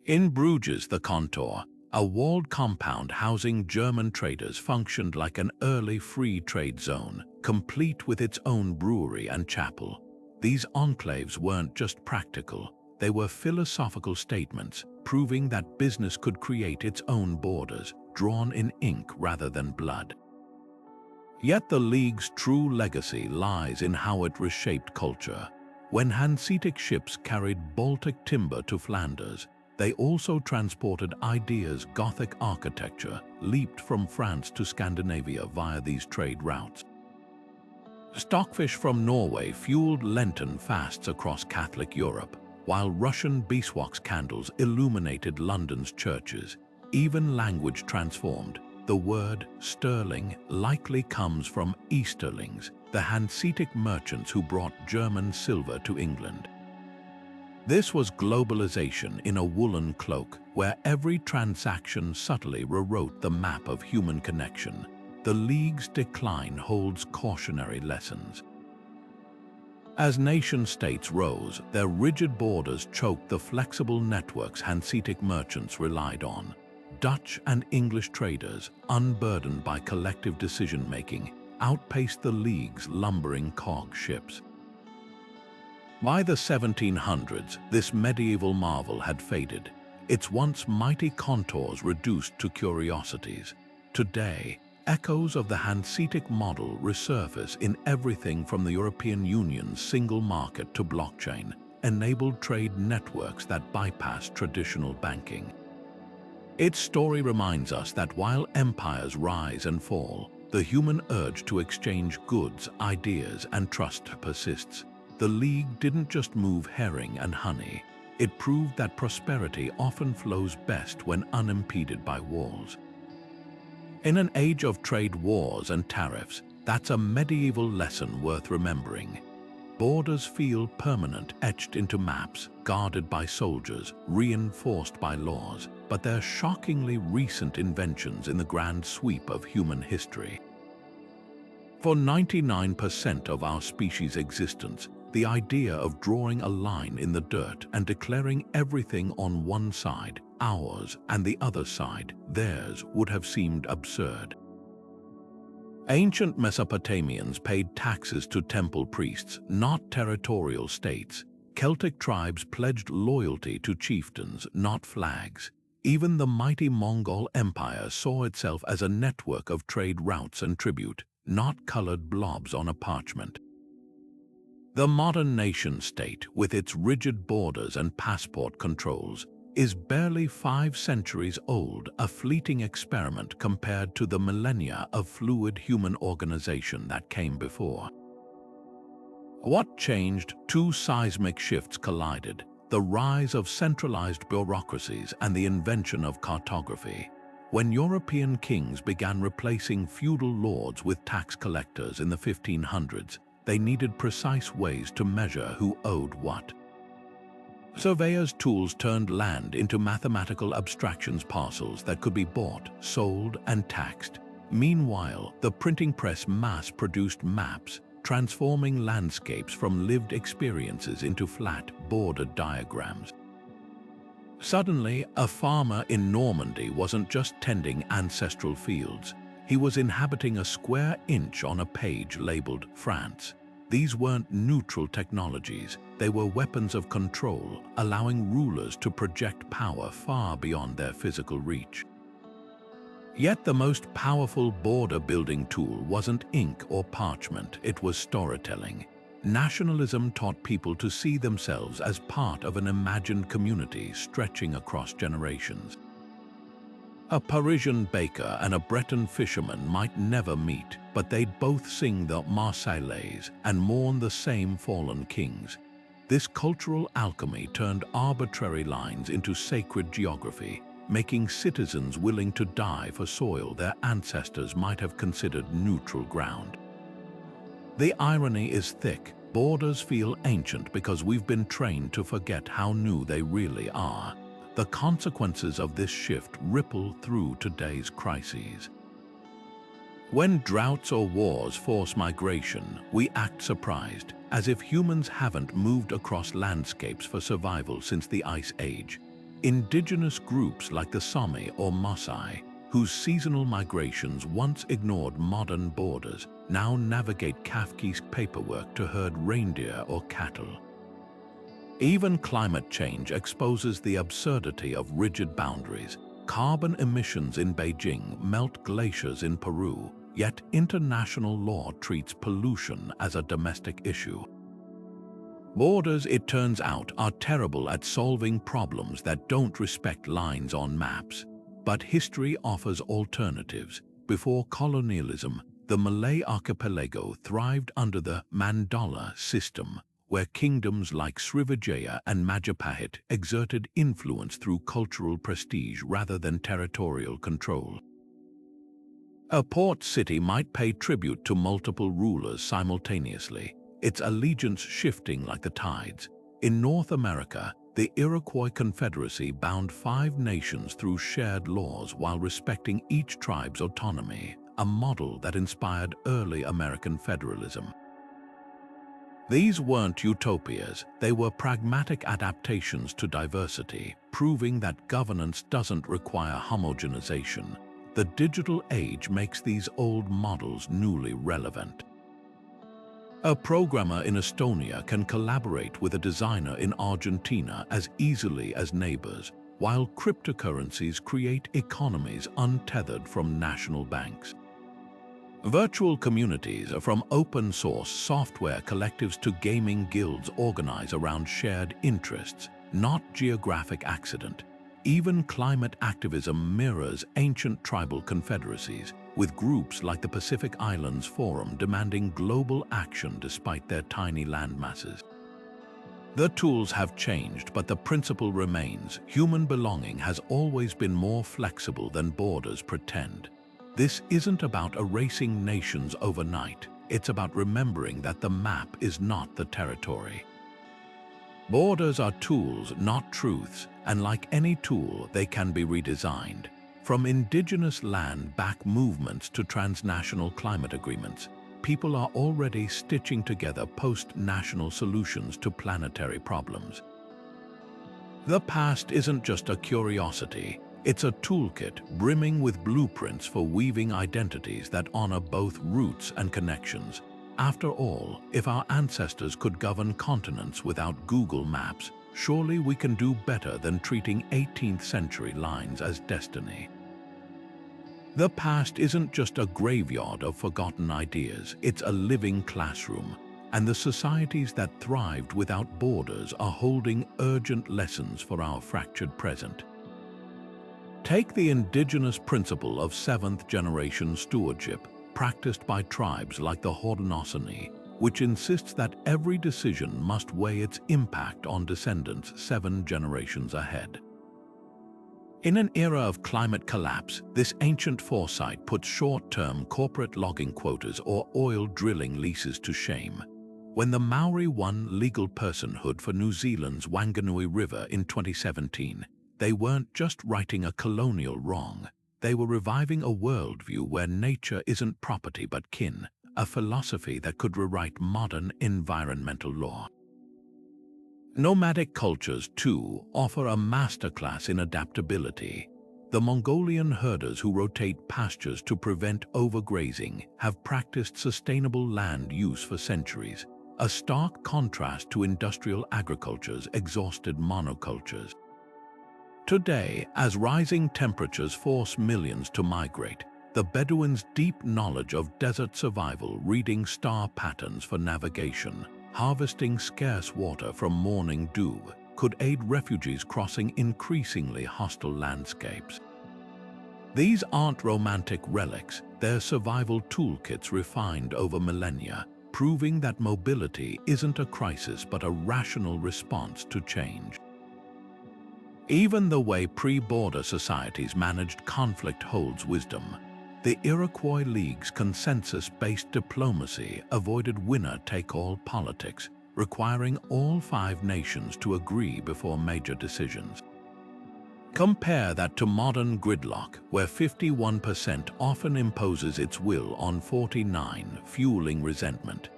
In Bruges, the Contour, a walled compound housing German traders, functioned like an early free trade zone, complete with its own brewery and chapel. These enclaves weren't just practical, they were philosophical statements, proving that business could create its own borders, drawn in ink rather than blood. Yet the League's true legacy lies in how it reshaped culture. When Hanseatic ships carried Baltic timber to Flanders, they also transported ideas. Gothic architecture leaped from France to Scandinavia via these trade routes. Stockfish from Norway fueled Lenten fasts across Catholic Europe, while Russian beeswax candles illuminated London's churches. Even language transformed. The word sterling likely comes from Easterlings, the Hanseatic merchants who brought German silver to England. This was globalization in a woolen cloak, where every transaction subtly rewrote the map of human connection. The League's decline holds cautionary lessons. As nation-states rose, their rigid borders choked the flexible networks Hanseatic merchants relied on. Dutch and English traders, unburdened by collective decision-making, outpaced the League's lumbering cog ships. By the 1700s, this medieval marvel had faded, its once mighty contours reduced to curiosities. Today, echoes of the Hanseatic model resurface in everything from the European Union's single market to blockchain-enabled trade networks that bypass traditional banking. Its story reminds us that while empires rise and fall, the human urge to exchange goods, ideas, and trust persists. The League didn't just move herring and honey. It proved that prosperity often flows best when unimpeded by walls. In an age of trade wars and tariffs, that's a medieval lesson worth remembering. Borders feel permanent, etched into maps, guarded by soldiers, reinforced by laws, but they're shockingly recent inventions in the grand sweep of human history. For 99% of our species' existence, the idea of drawing a line in the dirt and declaring everything on one side, ours, and the other side, theirs, would have seemed absurd. Ancient Mesopotamians paid taxes to temple priests, not territorial states. Celtic tribes pledged loyalty to chieftains, not flags. Even the mighty Mongol Empire saw itself as a network of trade routes and tribute, not colored blobs on a parchment. The modern nation-state, with its rigid borders and passport controls, is barely 5 centuries old, a fleeting experiment compared to the millennia of fluid human organization that came before. What changed? 2 seismic shifts collided: the rise of centralized bureaucracies and the invention of cartography. When European kings began replacing feudal lords with tax collectors in the 1500s, they needed precise ways to measure who owed what. Surveyors' tools turned land into mathematical abstractions, parcels that could be bought, sold, and taxed. Meanwhile, the printing press mass-produced maps, transforming landscapes from lived experiences into flat, bordered diagrams. Suddenly, a farmer in Normandy wasn't just tending ancestral fields. He was inhabiting a square inch on a page labeled France. These weren't neutral technologies, they were weapons of control, allowing rulers to project power far beyond their physical reach. Yet the most powerful border-building tool wasn't ink or parchment, it was storytelling. Nationalism taught people to see themselves as part of an imagined community stretching across generations. A Parisian baker and a Breton fisherman might never meet, but they'd both sing the Marseillaise and mourn the same fallen kings. This cultural alchemy turned arbitrary lines into sacred geography, making citizens willing to die for soil their ancestors might have considered neutral ground. The irony is thick. Borders feel ancient because we've been trained to forget how new they really are. The consequences of this shift ripple through today's crises. When droughts or wars force migration, we act surprised, as if humans haven't moved across landscapes for survival since the Ice Age. Indigenous groups like the Sami or Maasai, whose seasonal migrations once ignored modern borders, now navigate Kafkaesque paperwork to herd reindeer or cattle. Even climate change exposes the absurdity of rigid boundaries. Carbon emissions in Beijing melt glaciers in Peru, yet international law treats pollution as a domestic issue. Borders, it turns out, are terrible at solving problems that don't respect lines on maps. But history offers alternatives. Before colonialism, the Malay archipelago thrived under the Mandala system, where kingdoms like Srivijaya and Majapahit exerted influence through cultural prestige rather than territorial control. A port city might pay tribute to multiple rulers simultaneously, its allegiance shifting like the tides. In North America, the Iroquois Confederacy bound 5 nations through shared laws while respecting each tribe's autonomy, a model that inspired early American federalism. These weren't utopias, they were pragmatic adaptations to diversity, proving that governance doesn't require homogenization. The digital age makes these old models newly relevant. A programmer in Estonia can collaborate with a designer in Argentina as easily as neighbors, while cryptocurrencies create economies untethered from national banks. Virtual communities, from open-source software collectives to gaming guilds, organize around shared interests, not geographic accident. Even climate activism mirrors ancient tribal confederacies, with groups like the Pacific Islands Forum demanding global action despite their tiny landmasses. The tools have changed, but the principle remains. Human belonging has always been more flexible than borders pretend. This isn't about erasing nations overnight. It's about remembering that the map is not the territory. Borders are tools, not truths, and like any tool, they can be redesigned. From indigenous land-back movements to transnational climate agreements, people are already stitching together post-national solutions to planetary problems. The past isn't just a curiosity, it's a toolkit brimming with blueprints for weaving identities that honor both roots and connections. After all, if our ancestors could govern continents without Google Maps, surely we can do better than treating 18th century lines as destiny. The past isn't just a graveyard of forgotten ideas, it's a living classroom, and the societies that thrived without borders are holding urgent lessons for our fractured present. Take the indigenous principle of seventh-generation stewardship, practiced by tribes like the Haudenosaunee, which insists that every decision must weigh its impact on descendants 7 generations ahead. In an era of climate collapse, this ancient foresight puts short-term corporate logging quotas or oil drilling leases to shame. When the Maori won legal personhood for New Zealand's Wanganui River in 2017, they weren't just righting a colonial wrong. They were reviving a worldview where nature isn't property but kin, a philosophy that could rewrite modern environmental law. Nomadic cultures, too, offer a masterclass in adaptability. The Mongolian herders who rotate pastures to prevent overgrazing have practiced sustainable land use for centuries, a stark contrast to industrial agriculture's exhausted monocultures. Today, as rising temperatures force millions to migrate, the Bedouins' deep knowledge of desert survival, reading star patterns for navigation, harvesting scarce water from morning dew, could aid refugees crossing increasingly hostile landscapes. These aren't romantic relics, they're survival toolkits refined over millennia, proving that mobility isn't a crisis but a rational response to change. Even the way pre-border societies managed conflict holds wisdom. The Iroquois League's consensus-based diplomacy avoided winner-take-all politics, requiring all 5 nations to agree before major decisions. Compare that to modern gridlock, where 51% often imposes its will on 49, fueling resentment.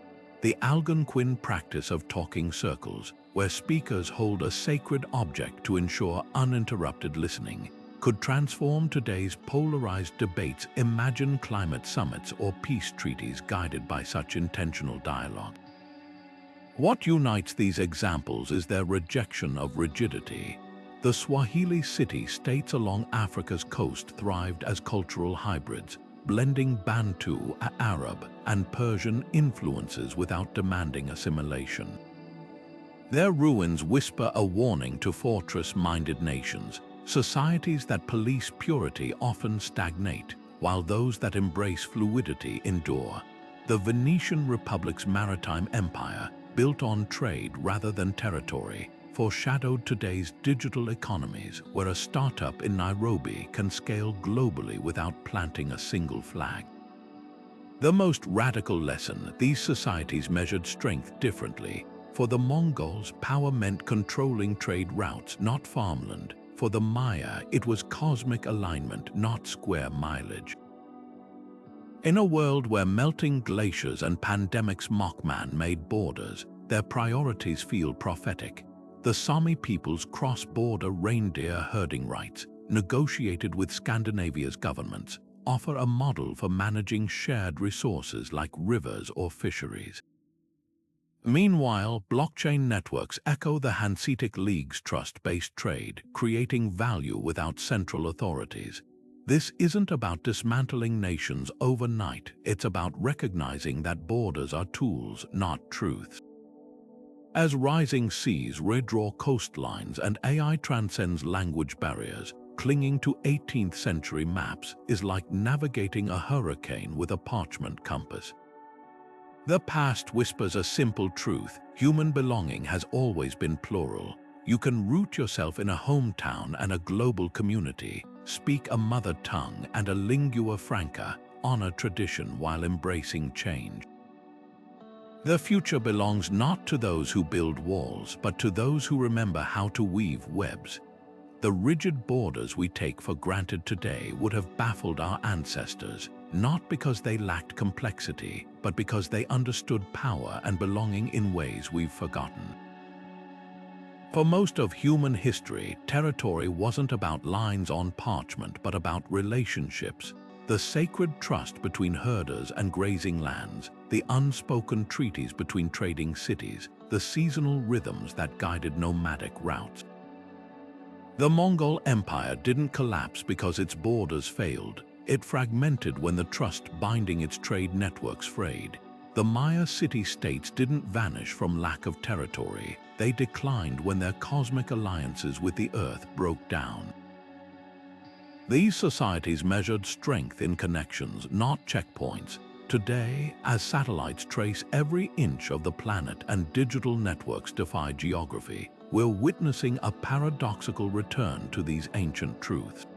The Algonquin practice of talking circles, where speakers hold a sacred object to ensure uninterrupted listening, could transform today's polarized debates. Imagine climate summits or peace treaties guided by such intentional dialogue. What unites these examples is their rejection of rigidity. The Swahili city-states along Africa's coast thrived as cultural hybrids, blending Bantu, Arab, and Persian influences without demanding assimilation. Their ruins whisper a warning to fortress-minded nations. Societies that police purity often stagnate, while those that embrace fluidity endure. The Venetian Republic's maritime empire, built on trade rather than territory, foreshadowed today's digital economies, where a startup in Nairobi can scale globally without planting a single flag. The most radical lesson: these societies measured strength differently. For the Mongols, power meant controlling trade routes, not farmland. For the Maya, it was cosmic alignment, not square mileage. In a world where melting glaciers and pandemics mock man-made borders, their priorities feel prophetic. The Sami people's cross-border reindeer herding rights, negotiated with Scandinavia's governments, offer a model for managing shared resources like rivers or fisheries. Meanwhile, blockchain networks echo the Hanseatic League's trust-based trade, creating value without central authorities. This isn't about dismantling nations overnight, it's about recognizing that borders are tools, not truths. As rising seas redraw coastlines and AI transcends language barriers, clinging to 18th century maps is like navigating a hurricane with a parchment compass. The past whispers a simple truth: human belonging has always been plural. You can root yourself in a hometown and a global community, speak a mother tongue and a lingua franca, honor tradition while embracing change. The future belongs not to those who build walls, but to those who remember how to weave webs. The rigid borders we take for granted today would have baffled our ancestors, not because they lacked complexity, but because they understood power and belonging in ways we've forgotten. For most of human history, territory wasn't about lines on parchment, but about relationships. The sacred trust between herders and grazing lands, the unspoken treaties between trading cities, the seasonal rhythms that guided nomadic routes. The Mongol Empire didn't collapse because its borders failed. It fragmented when the trust binding its trade networks frayed. The Maya city-states didn't vanish from lack of territory. They declined when their cosmic alliances with the earth broke down. These societies measured strength in connections, not checkpoints. Today, as satellites trace every inch of the planet and digital networks defy geography, we're witnessing a paradoxical return to these ancient truths.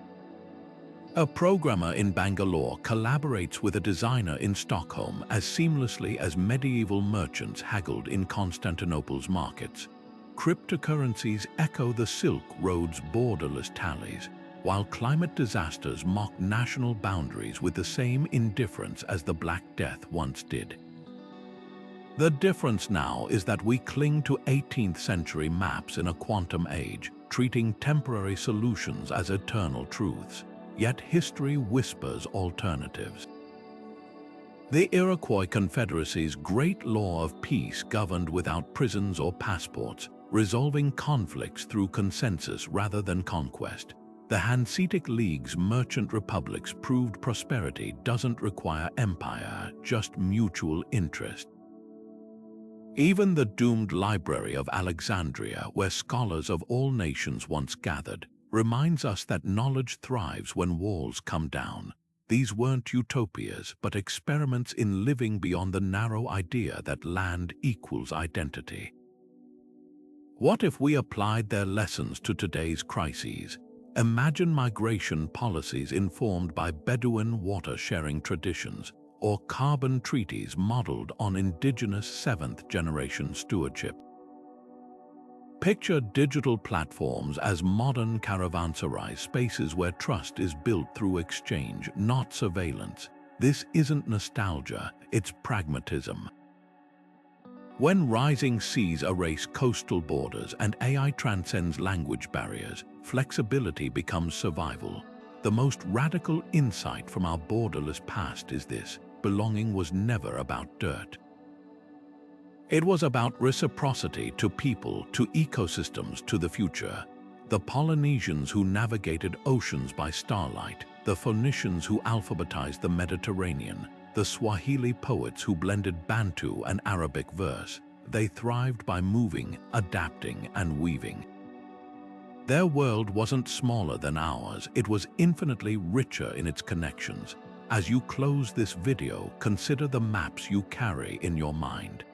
A programmer in Bangalore collaborates with a designer in Stockholm as seamlessly as medieval merchants haggled in Constantinople's markets. Cryptocurrencies echo the Silk Road's borderless tallies, while climate disasters mock national boundaries with the same indifference as the Black Death once did. The difference now is that we cling to 18th century maps in a quantum age, treating temporary solutions as eternal truths. Yet history whispers alternatives. The Iroquois Confederacy's great law of peace governed without prisons or passports, resolving conflicts through consensus rather than conquest. The Hanseatic League's merchant republics proved prosperity doesn't require empire, just mutual interest. Even the doomed Library of Alexandria, where scholars of all nations once gathered, reminds us that knowledge thrives when walls come down. These weren't utopias, but experiments in living beyond the narrow idea that land equals identity. What if we applied their lessons to today's crises? Imagine migration policies informed by Bedouin water-sharing traditions, or carbon treaties modeled on indigenous seventh-generation stewardship. Picture digital platforms as modern caravanserai spaces where trust is built through exchange, not surveillance. This isn't nostalgia, it's pragmatism. When rising seas erase coastal borders and AI transcends language barriers, flexibility becomes survival. The most radical insight from our borderless past is this: belonging was never about dirt. It was about reciprocity to people, to ecosystems, to the future. The Polynesians who navigated oceans by starlight, the Phoenicians who alphabetized the Mediterranean, the Swahili poets who blended Bantu and Arabic verse. they thrived by moving, adapting, and weaving. Their world wasn't smaller than ours, it was infinitely richer in its connections. As you close this video, consider the maps you carry in your mind.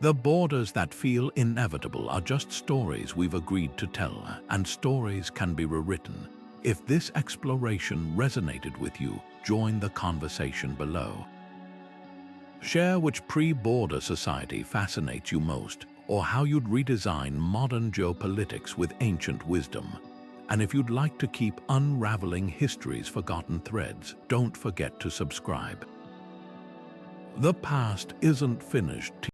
The borders that feel inevitable are just stories we've agreed to tell, and stories can be rewritten. If this exploration resonated with you, join the conversation below. Share which pre-border society fascinates you most, or how you'd redesign modern geopolitics with ancient wisdom. And if you'd like to keep unraveling history's forgotten threads, don't forget to subscribe. The past isn't finished.